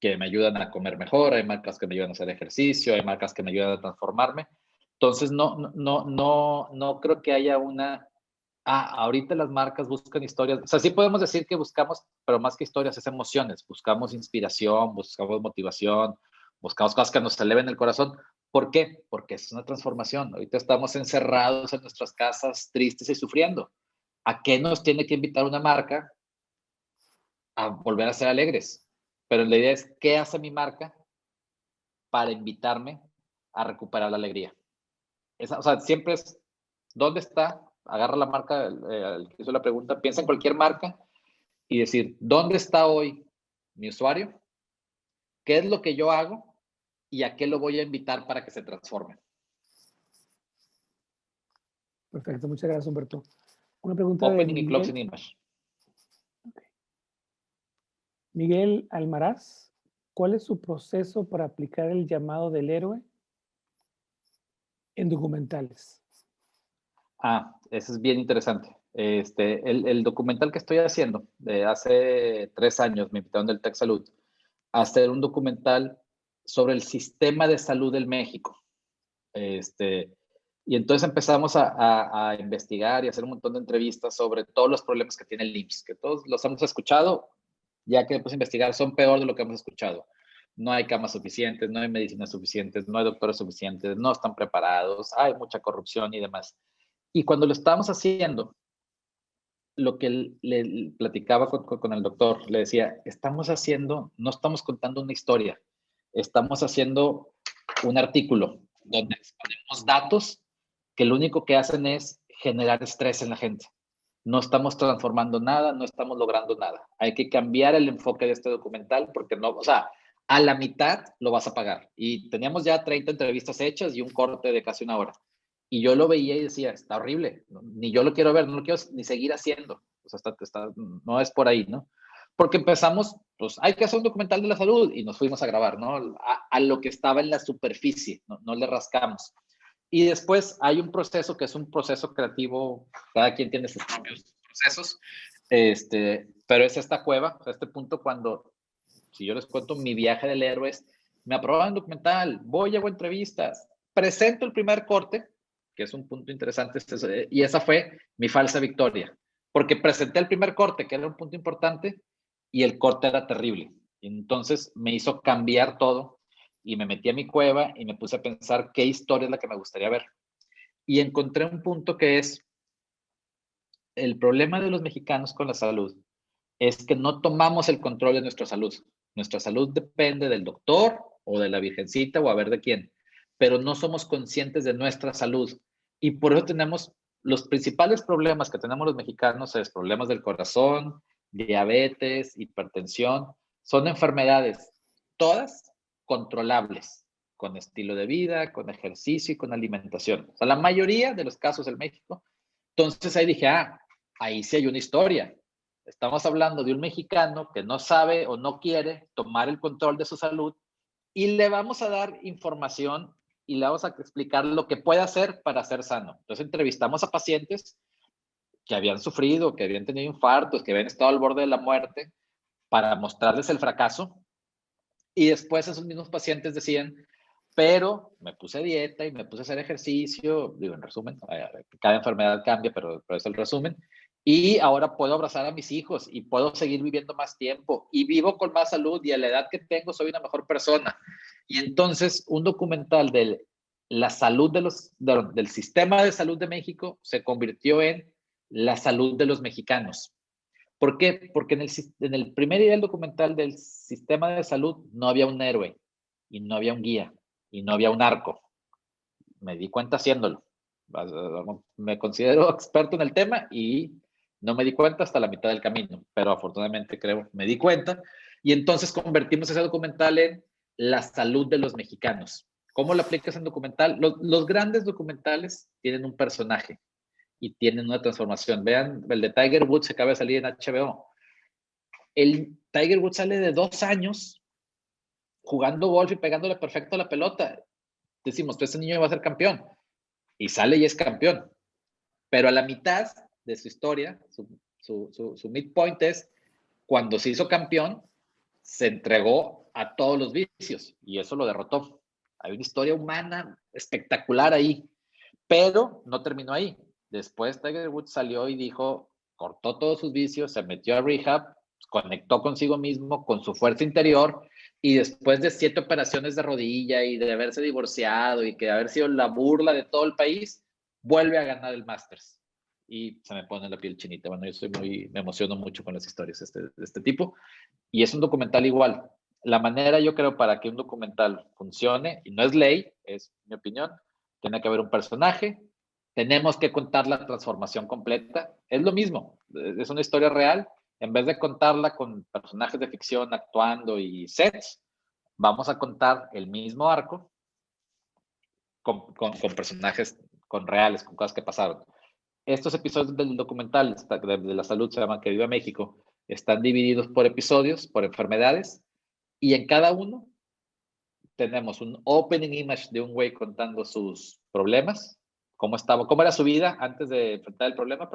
que me ayudan a comer mejor, hay marcas que me ayudan a hacer ejercicio, hay marcas que me ayudan a transformarme. Entonces, no creo que haya una... ahorita las marcas buscan historias. O sea, sí podemos decir que buscamos, pero más que historias es emociones. Buscamos inspiración, buscamos motivación, buscamos cosas que nos eleven el corazón. ¿Por qué? Porque es una transformación. Ahorita estamos encerrados en nuestras casas, tristes y sufriendo. ¿A qué nos tiene que invitar una marca? A volver a ser alegres. Pero la idea es, ¿qué hace mi marca para invitarme a recuperar la alegría? O sea, siempre es, ¿dónde está? Agarra la marca, el que hizo la pregunta, piensa en cualquier marca y decir, ¿dónde está hoy mi usuario? ¿Qué es lo que yo hago? ¿Y a qué lo voy a invitar para que se transforme? Perfecto, muchas gracias, Humberto. Una pregunta Opening de y closing image. Miguel Almaraz. ¿Cuál es su proceso para aplicar el llamado del héroe en documentales? Eso es bien interesante. El documental que estoy haciendo, de hace 3 años, me invitaron del TechSalud a hacer un documental sobre el sistema de salud del México. Y entonces empezamos a investigar y hacer un montón de entrevistas sobre todos los problemas que tiene el IMSS, que todos los hemos escuchado. ya que después investigar, son peor de lo que hemos escuchado. No hay camas suficientes, no hay medicinas suficientes, no hay doctores suficientes, no están preparados, hay mucha corrupción y demás. Y cuando lo estábamos haciendo, lo que le platicaba con el doctor, le decía, estamos haciendo, no estamos contando una historia, estamos haciendo un artículo donde ponemos datos que lo único que hacen es generar estrés en la gente. No estamos transformando nada, no estamos logrando nada. Hay que cambiar el enfoque de este documental porque no, o sea, a la mitad lo vas a pagar. Y teníamos ya 30 entrevistas hechas y un corte de casi 1 hora. Y yo lo veía y decía, está horrible, ni yo lo quiero ver, no lo quiero ni seguir haciendo. O sea, no es por ahí, ¿no? Porque empezamos, pues hay que hacer un documental de la salud y nos fuimos a grabar, ¿no? A lo que estaba en la superficie, no le rascamos. Y después hay un proceso que es un proceso creativo, cada quien tiene sus propios procesos, pero es esta cueva, este punto cuando, si yo les cuento mi viaje del héroe, me aprobaron documental, voy, hago entrevistas, presento el primer corte, que es un punto interesante, y esa fue mi falsa victoria, porque presenté el primer corte, que era un punto importante, y el corte era terrible. Entonces me hizo cambiar todo y me metí a mi cueva y me puse a pensar qué historia es la que me gustaría ver. Y encontré un punto que es el problema de los mexicanos con la salud es que no tomamos el control de nuestra salud. Nuestra salud depende del doctor o de la virgencita o a ver de quién, pero no somos conscientes de nuestra salud. Y por eso tenemos los principales problemas que tenemos los mexicanos, es problemas del corazón, diabetes, hipertensión, son enfermedades todas controlables, con estilo de vida, con ejercicio y con alimentación. O sea, la mayoría de los casos en México. Entonces ahí dije, ahí sí hay una historia. Estamos hablando de un mexicano que no sabe o no quiere tomar el control de su salud y le vamos a dar información y le vamos a explicar lo que puede hacer para ser sano. Entonces entrevistamos a pacientes que habían sufrido, que habían tenido infartos, que habían estado al borde de la muerte, para mostrarles el fracaso. Y después esos mismos pacientes decían, pero me puse a dieta y me puse a hacer ejercicio, digo en resumen, cada enfermedad cambia, pero es el resumen, y ahora puedo abrazar a mis hijos y puedo seguir viviendo más tiempo y vivo con más salud y a la edad que tengo soy una mejor persona. Y entonces un documental de la salud del sistema de salud de México se convirtió en la salud de los mexicanos. ¿Por qué? Porque en el primer día del documental del sistema de salud no había un héroe y no había un guía y no había un arco. Me di cuenta haciéndolo. Me considero experto en el tema y no me di cuenta hasta la mitad del camino, pero afortunadamente creo, me di cuenta. Y entonces convertimos ese documental en la salud de los mexicanos. ¿Cómo lo aplicas en documental? Los grandes documentales tienen un personaje y tienen una transformación. Vean, el de Tiger Woods acaba de salir en HBO. El Tiger Woods sale de 2 años jugando golf y pegándole perfecto a la pelota. Decimos, este niño va a ser campeón. Y sale y es campeón. Pero a la mitad de su historia, su midpoint es, cuando se hizo campeón, se entregó a todos los vicios y eso lo derrotó. Hay una historia humana espectacular ahí, pero no terminó ahí. Después Tiger Woods salió y dijo, cortó todos sus vicios, se metió a rehab, conectó consigo mismo, con su fuerza interior, y después de 7 operaciones de rodilla y de haberse divorciado y que haber sido la burla de todo el país, vuelve a ganar el Masters. Y se me pone la piel chinita. Bueno, yo me emociono mucho con las historias de este tipo. Y es un documental igual. La manera, yo creo, para que un documental funcione, y no es ley, es mi opinión, tiene que haber un personaje, tenemos que contar la transformación completa. Es lo mismo, es una historia real. En vez de contarla con personajes de ficción actuando y sets, vamos a contar el mismo arco con personajes, con reales, con cosas que pasaron. Estos episodios del documental de la salud, se llama Que Viva México, están divididos por episodios, por enfermedades, y en cada uno tenemos un opening image de un güey contando sus problemas, cómo era su vida antes de enfrentar el problema,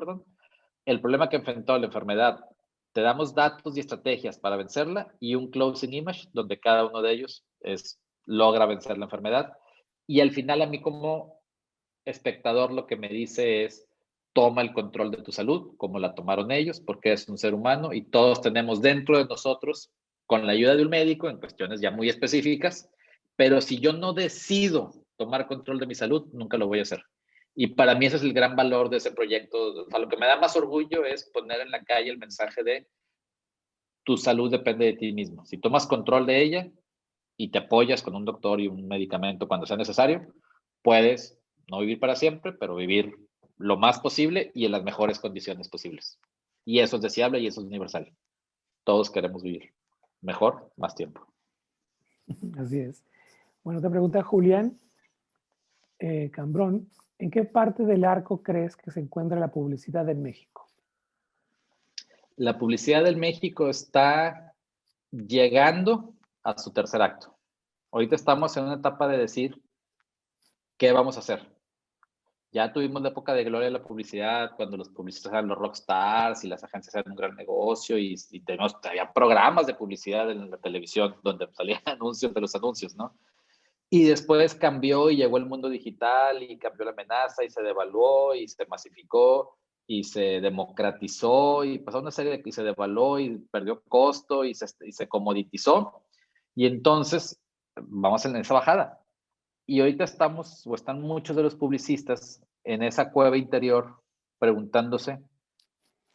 el problema que enfrentó, la enfermedad. Te damos datos y estrategias para vencerla y un closing image donde cada uno de ellos logra vencer la enfermedad. Y al final a mí como espectador lo que me dice es, toma el control de tu salud, como la tomaron ellos, porque es un ser humano y todos tenemos dentro de nosotros, con la ayuda de un médico, en cuestiones ya muy específicas, pero si yo no decido tomar control de mi salud, nunca lo voy a hacer. Y para mí ese es el gran valor de ese proyecto. O sea, lo que me da más orgullo es poner en la calle el mensaje de tu salud depende de ti mismo. Si tomas control de ella y te apoyas con un doctor y un medicamento cuando sea necesario, puedes no vivir para siempre, pero vivir lo más posible y en las mejores condiciones posibles. Y eso es deseable y eso es universal. Todos queremos vivir mejor, más tiempo. Así es. Bueno, te pregunta Julián Cambrón, ¿en qué parte del arco crees que se encuentra la publicidad en México? La publicidad del México está llegando a su tercer acto. Ahorita estamos en una etapa de decir qué vamos a hacer. Ya tuvimos la época de gloria de la publicidad, cuando los publicistas eran los rockstars y las agencias eran un gran negocio y había programas de publicidad en la televisión donde salían anuncios de los anuncios, ¿no? Y después cambió y llegó el mundo digital y cambió la amenaza y se devaluó y se masificó y se democratizó y pasó una serie de que se devaluó y perdió costo y se comoditizó. Y entonces vamos en esa bajada. Y ahorita estamos, o están muchos de los publicistas en esa cueva interior preguntándose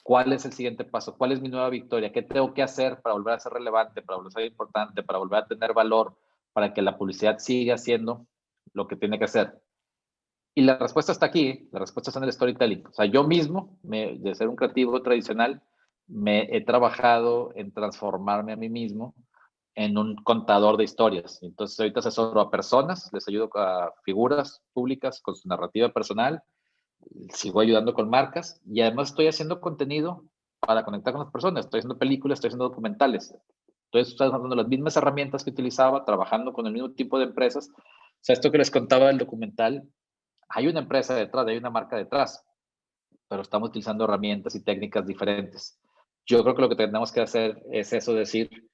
cuál es el siguiente paso, cuál es mi nueva victoria, qué tengo que hacer para volver a ser relevante, para volver a ser importante, para volver a tener valor, para que la publicidad siga haciendo lo que tiene que hacer. Y la respuesta está aquí, la respuesta está en el storytelling. O sea, yo mismo, de ser un creativo tradicional, me he trabajado en transformarme a mí mismo en un contador de historias. Entonces, ahorita asesoro a personas, les ayudo a figuras públicas con su narrativa personal, sigo ayudando con marcas y además estoy haciendo contenido para conectar con las personas. Estoy haciendo películas, estoy haciendo documentales. Estoy usando las mismas herramientas que utilizaba, trabajando con el mismo tipo de empresas. O sea, esto que les contaba del documental, hay una empresa detrás, hay una marca detrás, pero estamos utilizando herramientas y técnicas diferentes. Yo creo que lo que tenemos que hacer es eso, decir,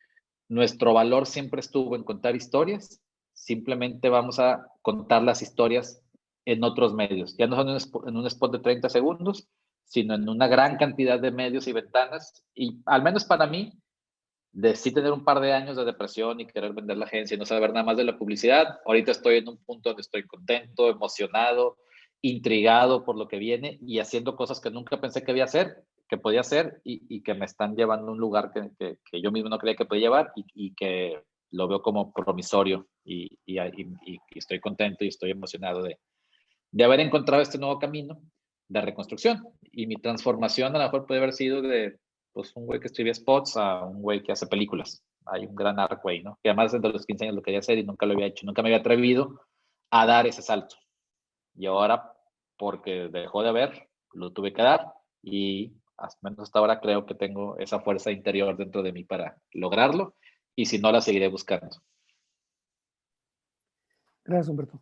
nuestro valor siempre estuvo en contar historias, simplemente vamos a contar las historias en otros medios. Ya no son en un spot de 30 segundos, sino en una gran cantidad de medios y ventanas. Y al menos para mí, de sí tener un par de años de depresión y querer vender la agencia y no saber nada más de la publicidad, ahorita estoy en un punto donde estoy contento, emocionado, intrigado por lo que viene y haciendo cosas que nunca pensé que podía hacer y que me están llevando a un lugar que yo mismo no creía que podía llevar y que lo veo como promisorio y estoy contento y estoy emocionado de haber encontrado este nuevo camino de reconstrucción. Y mi transformación a lo mejor puede haber sido de pues, un güey que escribía spots a un güey que hace películas. Hay un gran arco ahí, ¿no? Que además desde los 15 años lo quería hacer y nunca lo había hecho, nunca me había atrevido a dar ese salto. Y ahora, porque dejó de haber, lo tuve que dar y al menos hasta ahora creo que tengo esa fuerza interior dentro de mí para lograrlo y si no, la seguiré buscando. Gracias, Humberto.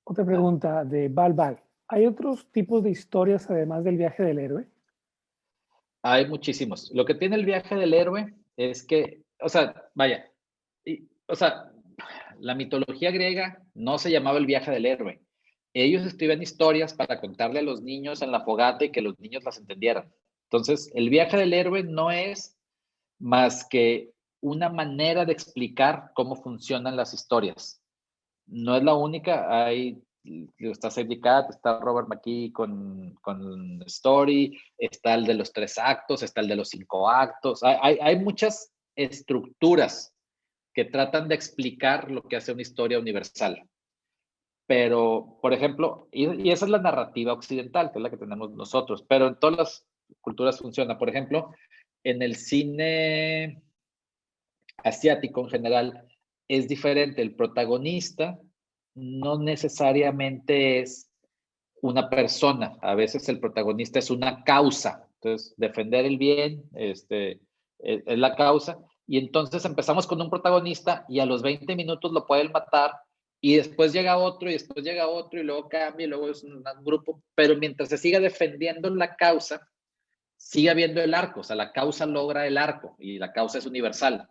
Otra pregunta de Val. ¿Hay otros tipos de historias además del viaje del héroe? Hay muchísimos. Lo que tiene el viaje del héroe es que, o sea, vaya, la mitología griega no se llamaba el viaje del héroe. Ellos escribían historias para contarle a los niños en la fogata y que los niños las entendieran. Entonces, el viaje del héroe no es más que una manera de explicar cómo funcionan las historias. No es la única, está Safety Cat, está Robert McKee con Story, está el de los 3 actos, está el de los 5 actos. Hay muchas estructuras que tratan de explicar lo que hace una historia universal. Pero, por ejemplo, y esa es la narrativa occidental, que es la que tenemos nosotros, pero en todas las culturas funciona. Por ejemplo, en el cine asiático en general es diferente. El protagonista no necesariamente es una persona. A veces el protagonista es una causa. Entonces, defender el bien es la causa. Y entonces empezamos con un protagonista y a los 20 minutos lo pueden matar y después llega otro y después llega otro y luego cambia y luego es un grupo. Pero mientras se siga defendiendo la causa, sigue habiendo el arco. O sea, la causa logra el arco y la causa es universal.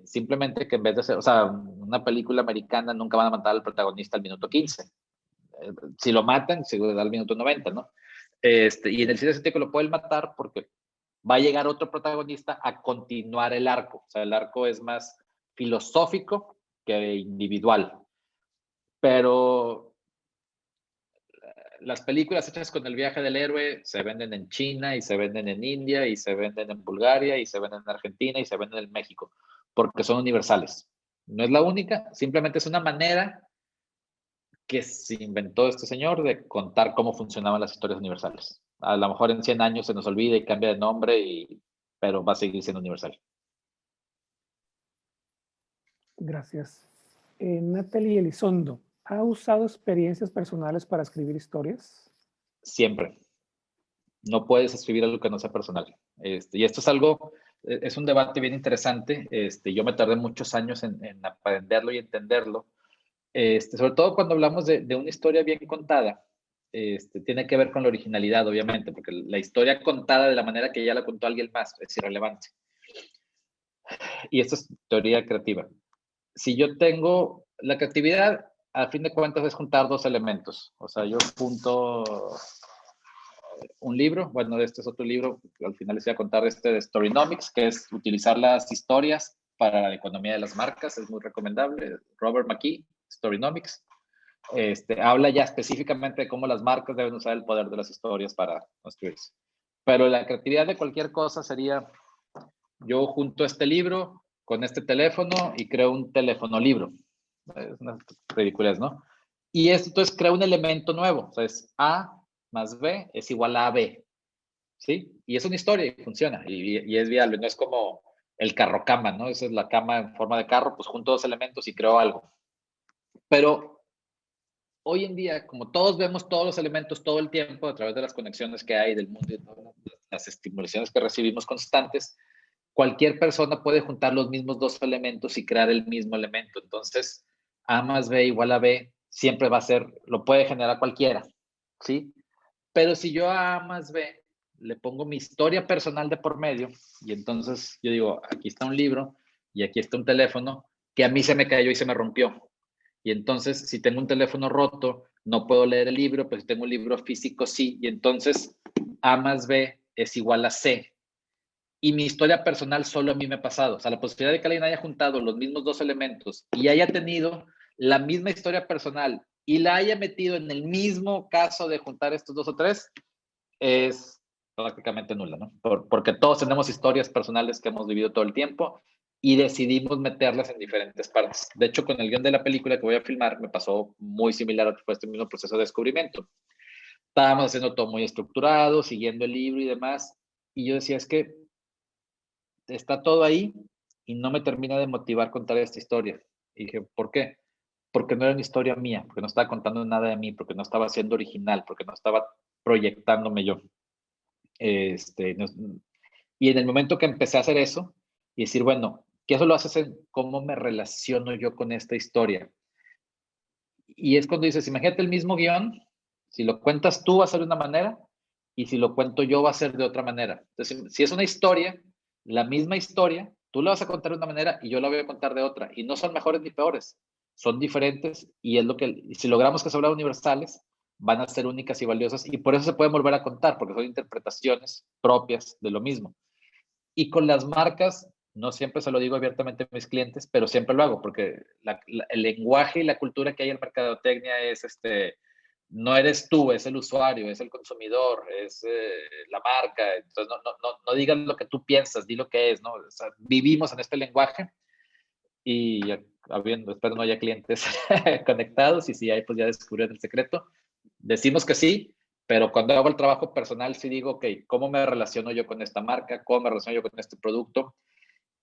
Simplemente que en vez de ser, o sea, una película americana nunca van a matar al protagonista al minuto 15. Si lo matan, seguro da al minuto 90, ¿no? Y en el cine científico lo pueden matar porque va a llegar otro protagonista a continuar el arco. O sea, el arco es más filosófico que individual. Pero las películas hechas con el viaje del héroe se venden en China y se venden en India y se venden en Bulgaria y se venden en Argentina y se venden en México, porque son universales. No es la única, simplemente es una manera que se inventó este señor de contar cómo funcionaban las historias universales. A lo mejor en 100 años se nos olvida y cambia de nombre, pero va a seguir siendo universal. Gracias. Natalie Elizondo, ¿ha usado experiencias personales para escribir historias? Siempre. No puedes escribir algo que no sea personal. Y esto es algo, es un debate bien interesante. Yo me tardé muchos años en aprenderlo y entenderlo. Sobre todo cuando hablamos de una historia bien contada, tiene que ver con la originalidad, obviamente, porque la historia contada de la manera que ya la contó alguien más es irrelevante. Y esto es teoría creativa. Si yo tengo la creatividad, a fin de cuentas es juntar dos elementos. O sea, yo junto un libro, bueno, este es otro libro, al final les voy a contar de Storynomics, que es utilizar las historias para la economía de las marcas, es muy recomendable. Robert McKee, Storynomics. Habla ya específicamente de cómo las marcas deben usar el poder de las historias para construirse. Pero la creatividad de cualquier cosa sería, yo junto este libro con este teléfono y creo un teléfono libro. Es una ridiculez, ¿no? Y esto entonces crea un elemento nuevo. O sea, es A más B es igual a B. ¿Sí? Y es una historia y funciona y es viable. No es como el carro cama, ¿no? Esa es la cama en forma de carro, pues junto dos elementos y creo algo. Pero hoy en día, como todos vemos todos los elementos todo el tiempo a través de las conexiones que hay del mundo y todas las estimulaciones que recibimos constantes, cualquier persona puede juntar los mismos dos elementos y crear el mismo elemento. Entonces, A más B igual a B siempre va a ser, lo puede generar cualquiera, ¿sí? Pero si yo a más B le pongo mi historia personal de por medio, y entonces yo digo, aquí está un libro y aquí está un teléfono que a mí se me cayó y se me rompió. Y entonces, si tengo un teléfono roto, no puedo leer el libro, pero si tengo un libro físico, sí. Y entonces, A más B es igual a C. Y mi historia personal solo a mí me ha pasado. O sea, la posibilidad de que alguien haya juntado los mismos dos elementos y haya tenido la misma historia personal y la haya metido en el mismo caso de juntar estos dos o tres, es prácticamente nula, ¿no? Porque todos tenemos historias personales que hemos vivido todo el tiempo y decidimos meterlas en diferentes partes. De hecho, con el guión de la película que voy a filmar, me pasó muy similar a que fue este mismo proceso de descubrimiento. Estábamos haciendo todo muy estructurado, siguiendo el libro y demás, y yo decía, es que está todo ahí y no me termina de motivar contar esta historia. Y dije, ¿por qué? Porque no era una historia mía, porque no estaba contando nada de mí, porque no estaba siendo original, porque no estaba proyectándome yo. Y en el momento que empecé a hacer eso y decir, bueno, que eso lo haces en cómo me relaciono yo con esta historia. Y es cuando dices, imagínate el mismo guión, si lo cuentas tú va a ser de una manera y si lo cuento yo va a ser de otra manera. Entonces, si es una historia, la misma historia, tú la vas a contar de una manera y yo la voy a contar de otra. Y no son mejores ni peores, son diferentes y es lo que, si logramos que se hablan universales, van a ser únicas y valiosas y por eso se pueden volver a contar, porque son interpretaciones propias de lo mismo. Y con las marcas, no siempre se lo digo abiertamente a mis clientes, pero siempre lo hago, porque el lenguaje y la cultura que hay en mercadotecnia es, no eres tú, es el usuario, es el consumidor, es la marca. Entonces, no digas lo que tú piensas, di lo que es, ¿no? O sea, vivimos en este lenguaje y espero no haya clientes conectados y si hay, pues ya descubrieron el secreto. Decimos que sí, pero cuando hago el trabajo personal sí digo, ok, ¿cómo me relaciono yo con esta marca? ¿Cómo me relaciono yo con este producto?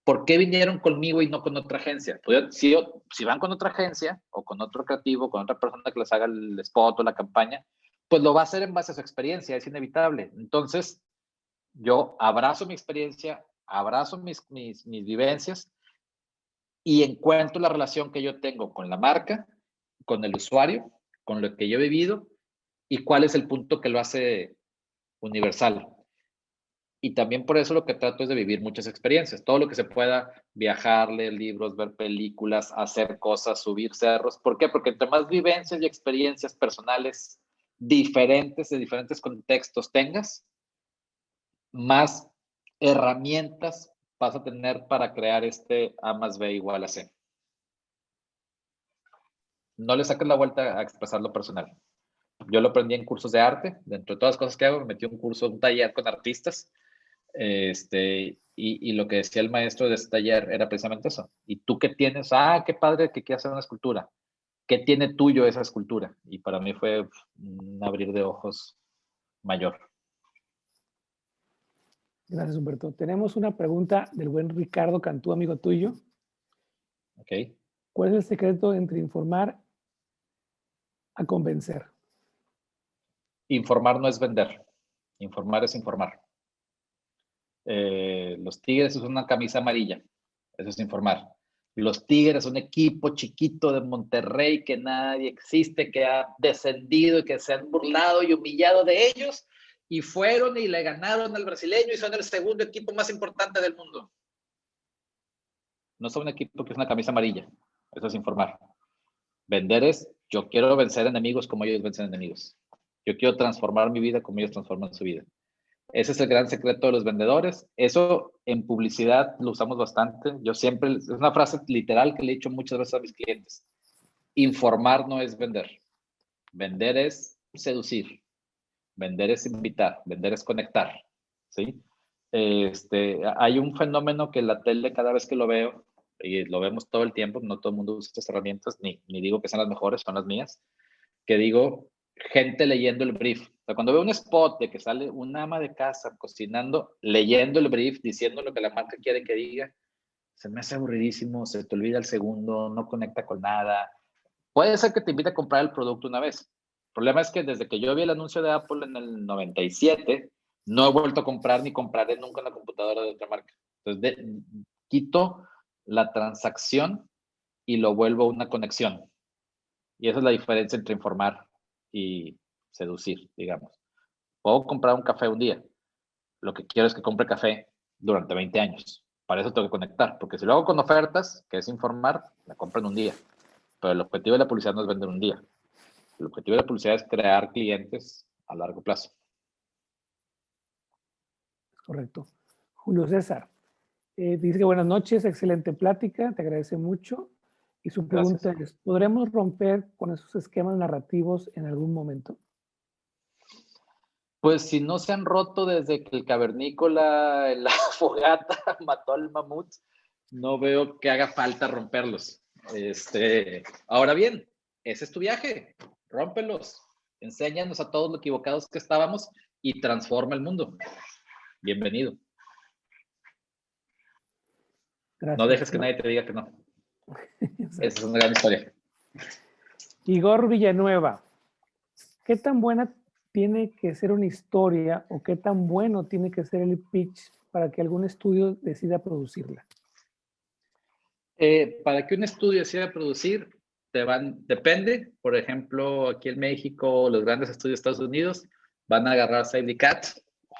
¿Por qué vinieron conmigo y no con otra agencia? Pues si van con otra agencia o con otro creativo, con otra persona que les haga el spot o la campaña, pues lo va a hacer en base a su experiencia, es inevitable. Entonces, yo abrazo mi experiencia, abrazo mis vivencias y encuentro la relación que yo tengo con la marca, con el usuario, con lo que yo he vivido y cuál es el punto que lo hace universal. Y también por eso lo que trato es de vivir muchas experiencias, todo lo que se pueda, viajar, leer libros, ver películas, hacer cosas, subir cerros. ¿Por qué? Porque entre más vivencias y experiencias personales diferentes, de diferentes contextos tengas, más herramientas vas a tener para crear este A más B igual a C. No le saques la vuelta a expresar lo personal. Yo lo aprendí en cursos de arte. Dentro de todas las cosas que hago, me metí un curso, un taller con artistas. Y lo que decía el maestro de este taller era precisamente eso. ¿Y tú qué tienes? Ah, qué padre que quieras hacer una escultura. ¿Qué tiene tuyo esa escultura? Y para mí fue un abrir de ojos mayor. Gracias, Humberto. Tenemos una pregunta del buen Ricardo Cantú, amigo tuyo. ¿Ok? ¿Cuál es el secreto entre informar a convencer? Informar no es vender. Informar es informar. Los Tigres es una camisa amarilla. Eso es informar. Los Tigres, un equipo chiquito de Monterrey que nadie existe, que ha descendido y que se han burlado y humillado de ellos, y fueron y le ganaron al brasileño y son el segundo equipo más importante del mundo. No son un equipo que es una camisa amarilla. Eso es informar. Vender es, yo quiero vencer enemigos como ellos vencen enemigos. Yo quiero transformar mi vida como ellos transforman su vida. Ese es el gran secreto de los vendedores. Eso en publicidad lo usamos bastante. Yo siempre, es una frase literal que le he dicho muchas veces a mis clientes. Informar no es vender. Vender es seducir. Vender es invitar. Vender es conectar. ¿Sí? Hay un fenómeno que en la tele cada vez que lo veo, y lo vemos todo el tiempo, no todo el mundo usa estas herramientas, ni digo que sean las mejores, son las mías, que digo, gente leyendo el brief. O sea, cuando veo un spot de que sale una ama de casa cocinando, leyendo el brief, diciendo lo que la marca quiere que diga, se me hace aburridísimo, se te olvida el segundo, no conecta con nada. Puede ser que te invite a comprar el producto una vez. El problema es que desde que yo vi el anuncio de Apple en el 97, no he vuelto a comprar ni compraré nunca una computadora de otra marca. Entonces, quito la transacción y lo vuelvo una conexión. Y esa es la diferencia entre informar y seducir, digamos. Puedo comprar un café un día. Lo que quiero es que compre café durante 20 años. Para eso tengo que conectar, porque si lo hago con ofertas, que es informar, la compro en un día. Pero el objetivo de la publicidad no es vender un día. El objetivo de la publicidad es crear clientes a largo plazo. Correcto. Julio César dice que buenas noches, excelente plática, te agradece mucho. Y su pregunta es, ¿podremos romper con esos esquemas narrativos en algún momento? Pues si no se han roto desde que el cavernícola en la fogata mató al mamut, no veo que haga falta romperlos. Ahora bien, ese es tu viaje, rómpelos, enséñanos a todos lo equivocados que estábamos y transforma el mundo. Bienvenido. Gracias. No dejes que nadie te diga que no. Esa es una gran historia. Igor Villanueva, ¿qué tan buena tiene que ser una historia o qué tan bueno tiene que ser el pitch para que algún estudio decida producirla? Para que un estudio decida producir, depende. Por ejemplo, aquí en México, los grandes estudios de Estados Unidos van a agarrar Save the Cat,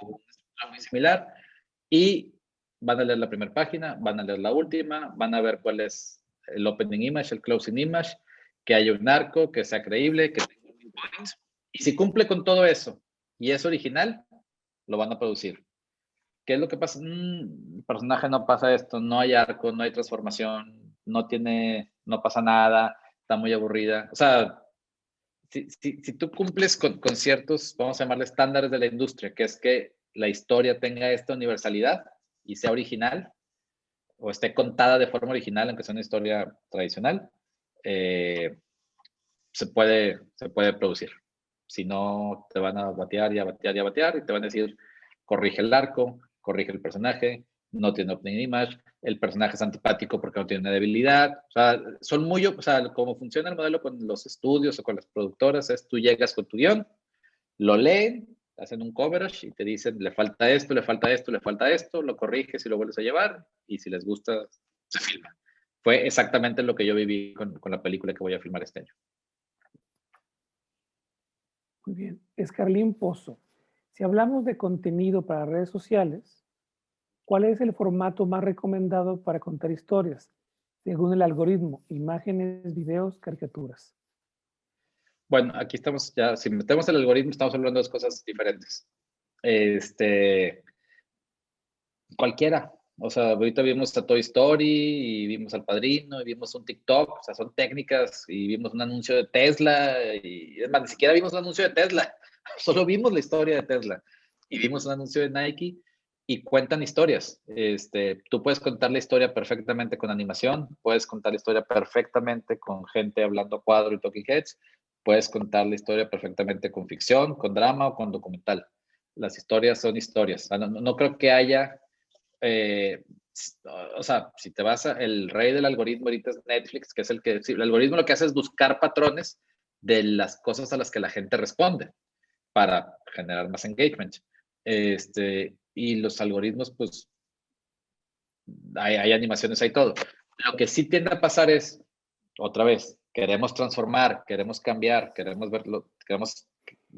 o una estructura muy similar, y van a leer la primera página, van a leer la última, van a ver cuál es el opening image, el closing image, que haya un arco, que sea creíble, que tenga un point. Y si cumple con todo eso y es original, lo van a producir. ¿Qué es lo que pasa? El personaje no pasa esto, no hay arco, no hay transformación, no pasa nada, está muy aburrida. O sea, si tú cumples con ciertos, vamos a llamarle estándares de la industria, que es que la historia tenga esta universalidad y sea original, o esté contada de forma original, aunque sea una historia tradicional, se puede producir. Si no, te van a batear y a batear y a batear y te van a decir, corrige el arco, corrige el personaje, no tiene opening image, el personaje es antipático porque no tiene una debilidad. O sea, como funciona el modelo con los estudios o con las productoras es tú llegas con tu guión, lo leen, hacen un coverage y te dicen, le falta esto, le falta esto, le falta esto, lo corriges y lo vuelves a llevar y si les gusta, se filma. Fue exactamente lo que yo viví con la película que voy a filmar este año. Muy bien. Escarlín Pozo. Si hablamos de contenido para redes sociales, ¿cuál es el formato más recomendado para contar historias? Según el algoritmo, imágenes, videos, caricaturas. Bueno, aquí estamos ya, si metemos el algoritmo, estamos hablando de dos cosas diferentes. Cualquiera. O sea, ahorita vimos a Toy Story y vimos al Padrino y vimos un TikTok, o sea, son técnicas y vimos un anuncio de Tesla y es más, ni siquiera vimos un anuncio de Tesla, solo vimos la historia de Tesla y vimos un anuncio de Nike y cuentan historias. Tú puedes contar la historia perfectamente con animación, puedes contar la historia perfectamente con gente hablando a cuadro y talking heads, puedes contar la historia perfectamente con ficción, con drama o con documental. Las historias son historias. O sea, no creo que haya o sea, si te vas el rey del algoritmo ahorita es Netflix, que es el que, el algoritmo lo que hace es buscar patrones de las cosas a las que la gente responde para generar más engagement. Y los algoritmos, pues, hay animaciones, hay todo. Lo que sí tiende a pasar es, otra vez, queremos transformar, queremos cambiar, queremos verlo, queremos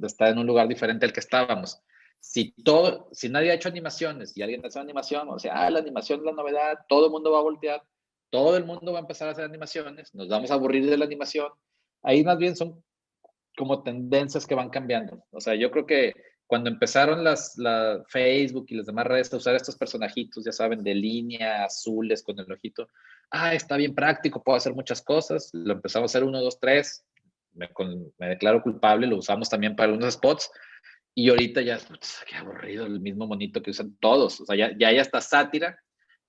estar en un lugar diferente al que estábamos. Si nadie ha hecho animaciones y alguien hace animación, o sea, la animación es la novedad, todo el mundo va a voltear, todo el mundo va a empezar a hacer animaciones, nos vamos a aburrir de la animación. Ahí más bien son como tendencias que van cambiando. O sea, yo creo que cuando empezaron la Facebook y las demás redes a usar estos personajitos, ya saben, de línea, azules con el ojito, está bien práctico, puedo hacer muchas cosas, lo empezamos a hacer 1, 2, 3, me declaro culpable, lo usamos también para unos spots, y ahorita ya, qué aburrido, el mismo monito que usan todos, o sea, ya hay hasta sátira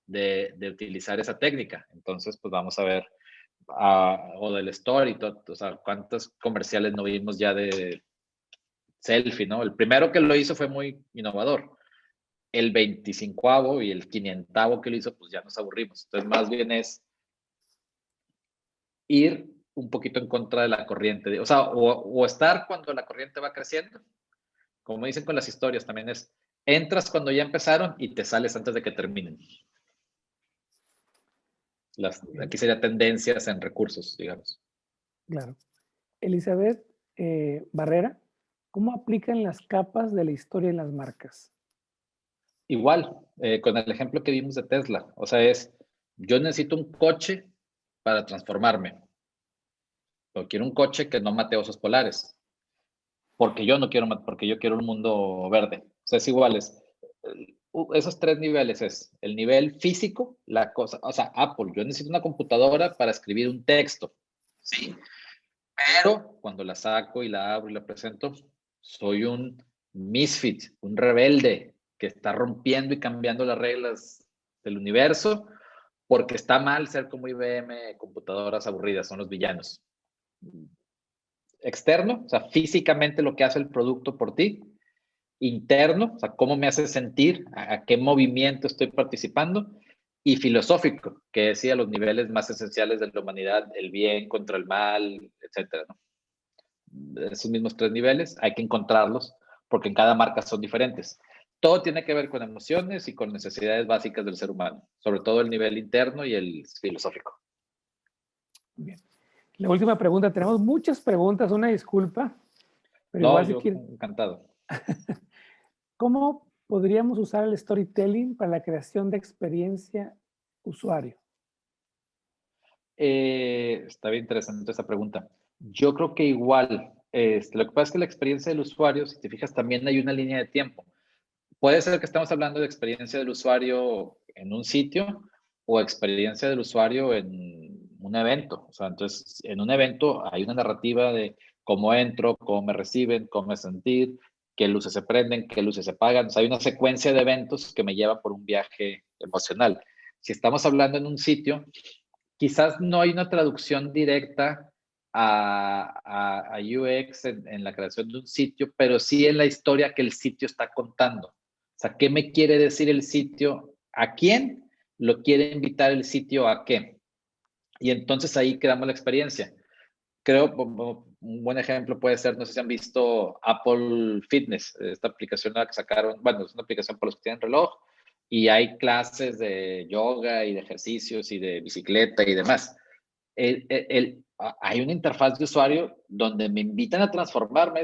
de utilizar esa técnica. Entonces, pues vamos a ver, o del story, o sea, cuántos comerciales no vimos ya de selfie, ¿no? El primero que lo hizo fue muy innovador. El 25avo y el 500avo que lo hizo, pues ya nos aburrimos. Entonces, más bien es ir un poquito en contra de la corriente, o sea, o estar cuando la corriente va creciendo, como dicen con las historias, también es, entras cuando ya empezaron y te sales antes de que terminen. Aquí sería tendencias en recursos, digamos. Claro. Elizabeth Barrera, ¿cómo aplican las capas de la historia en las marcas? Igual, con el ejemplo que vimos de Tesla, o sea, yo necesito un coche para transformarme, o quiero un coche que no mate osos polares, porque yo no quiero, porque yo quiero un mundo verde. O sea, es igual, esos tres niveles es el nivel físico, la cosa, o sea, Apple, yo necesito una computadora para escribir un texto, ¿sí? Pero cuando la saco y la abro y la presento, soy un misfit, un rebelde que está rompiendo y cambiando las reglas del universo porque está mal ser como IBM, computadoras aburridas, son los villanos. Externo, o sea, físicamente lo que hace el producto por ti. Interno, o sea, cómo me hace sentir, a qué movimiento estoy participando. Y filosófico, que decía los niveles más esenciales de la humanidad, el bien contra el mal, etcétera, ¿no? Esos mismos tres niveles hay que encontrarlos porque en cada marca son diferentes. Todo tiene que ver con emociones y con necesidades básicas del ser humano, sobre todo el nivel interno y el filosófico. Bien. La última pregunta, tenemos muchas preguntas, una disculpa, pero No, igual yo si quieren. encantado. ¿Cómo podríamos usar el storytelling para la creación de experiencia usuario? Está bien interesante esta pregunta. Yo creo que igual, lo que pasa es que la experiencia del usuario, si te fijas, también hay una línea de tiempo. Puede ser que estamos hablando de experiencia del usuario en un sitio o experiencia del usuario en un evento. O sea, entonces, en un evento hay una narrativa de cómo entro, cómo me reciben, cómo me sentir, qué luces se prenden, qué luces se apagan. O sea, hay una secuencia de eventos que me lleva por un viaje emocional. Si estamos hablando en un sitio, quizás no hay una traducción directa a UX en la creación de un sitio, pero sí en la historia que el sitio está contando. O sea, ¿qué me quiere decir el sitio? ¿A quién lo quiere invitar el sitio a qué? Y entonces ahí creamos la experiencia. Creo, un buen ejemplo puede ser, no sé si han visto Apple Fitness, esta aplicación que sacaron, bueno, es una aplicación para los que tienen reloj, y hay clases de yoga y de ejercicios y de bicicleta y demás. Hay una interfaz de usuario donde me invitan a transformarme.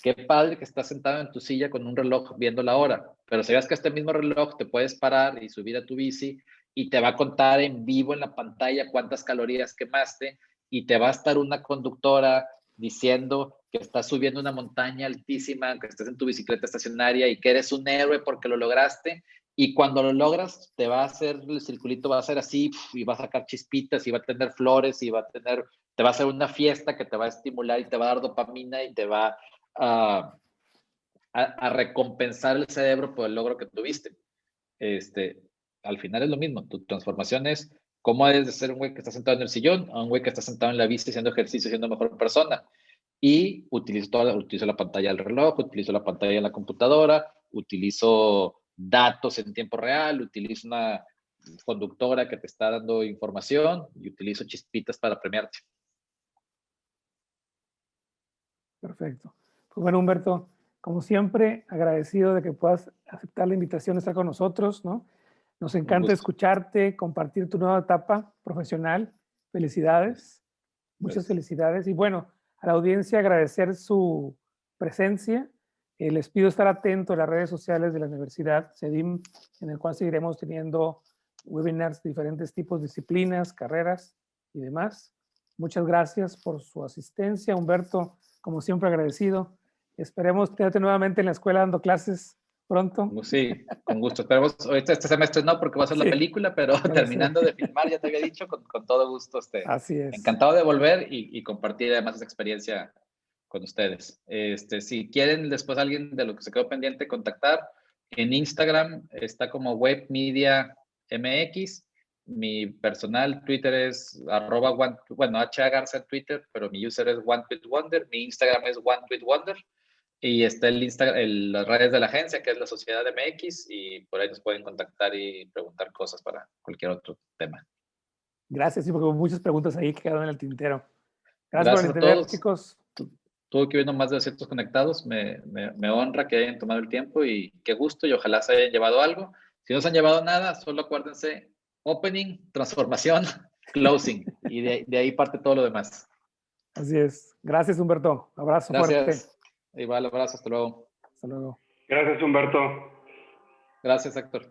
Qué padre que estás sentado en tu silla con un reloj viendo la hora, pero sabías que este mismo reloj te puedes parar y subir a tu bici y te va a contar en vivo en la pantalla cuántas calorías quemaste y te va a estar una conductora diciendo que estás subiendo una montaña altísima, que estás en tu bicicleta estacionaria y que eres un héroe porque lo lograste. Y cuando lo logras, te va a hacer, el circulito va a ser así, y va a sacar chispitas, y va a tener flores, y te va a hacer una fiesta que te va a estimular y te va a dar dopamina y te va a recompensar el cerebro por el logro que tuviste. Al final es lo mismo. Tu transformación es cómo debes de ser un güey que está sentado en el sillón a un güey que está sentado en la bici haciendo ejercicio, siendo mejor persona. Y utilizo la pantalla del reloj, utilizo la pantalla de la computadora, utilizo datos en tiempo real, utilizo una conductora que te está dando información y utilizo chispitas para premiarte. Perfecto. Pues bueno, Humberto, como siempre, agradecido de que puedas aceptar la invitación de estar con nosotros, ¿no? Nos encanta escucharte, compartir tu nueva etapa profesional. Felicidades, muchas felicidades. Y bueno, a la audiencia agradecer su presencia. Les pido estar atento a las redes sociales de la Universidad CEDIM, en el cual seguiremos teniendo webinars de diferentes tipos de disciplinas, carreras y demás. Muchas gracias por su asistencia, Humberto, como siempre agradecido. Esperemos tenerte nuevamente en la escuela dando clases pronto. Sí, con gusto. Esperemos, ahorita este semestre no, porque va a ser la película, pero terminando de filmar, ya te había dicho, con todo gusto. Así es. Encantado de volver y compartir además esa experiencia con ustedes. Si quieren después alguien de lo que se quedó pendiente contactar, en Instagram está como WebMediaMX. Mi personal Twitter es @Garza en Twitter, pero mi user es OneTweetWonder. Mi Instagram es OneTweetWonder. Y está las redes de la agencia, que es la Sociedad MX, y por ahí nos pueden contactar y preguntar cosas para cualquier otro tema. Gracias, sí, porque hubo muchas preguntas ahí que quedaron en el tintero. Gracias por a entender, todos, chicos. Tuve que viendo más de 200 conectados. Me honra que hayan tomado el tiempo y qué gusto, y ojalá se hayan llevado algo. Si no se han llevado nada, solo acuérdense: opening, transformación, closing, y de ahí parte todo lo demás. Así es. Gracias, Humberto. Abrazo Gracias. fuerte. Igual, abrazo, hasta luego. Hasta luego. Gracias, Humberto. Gracias, Héctor.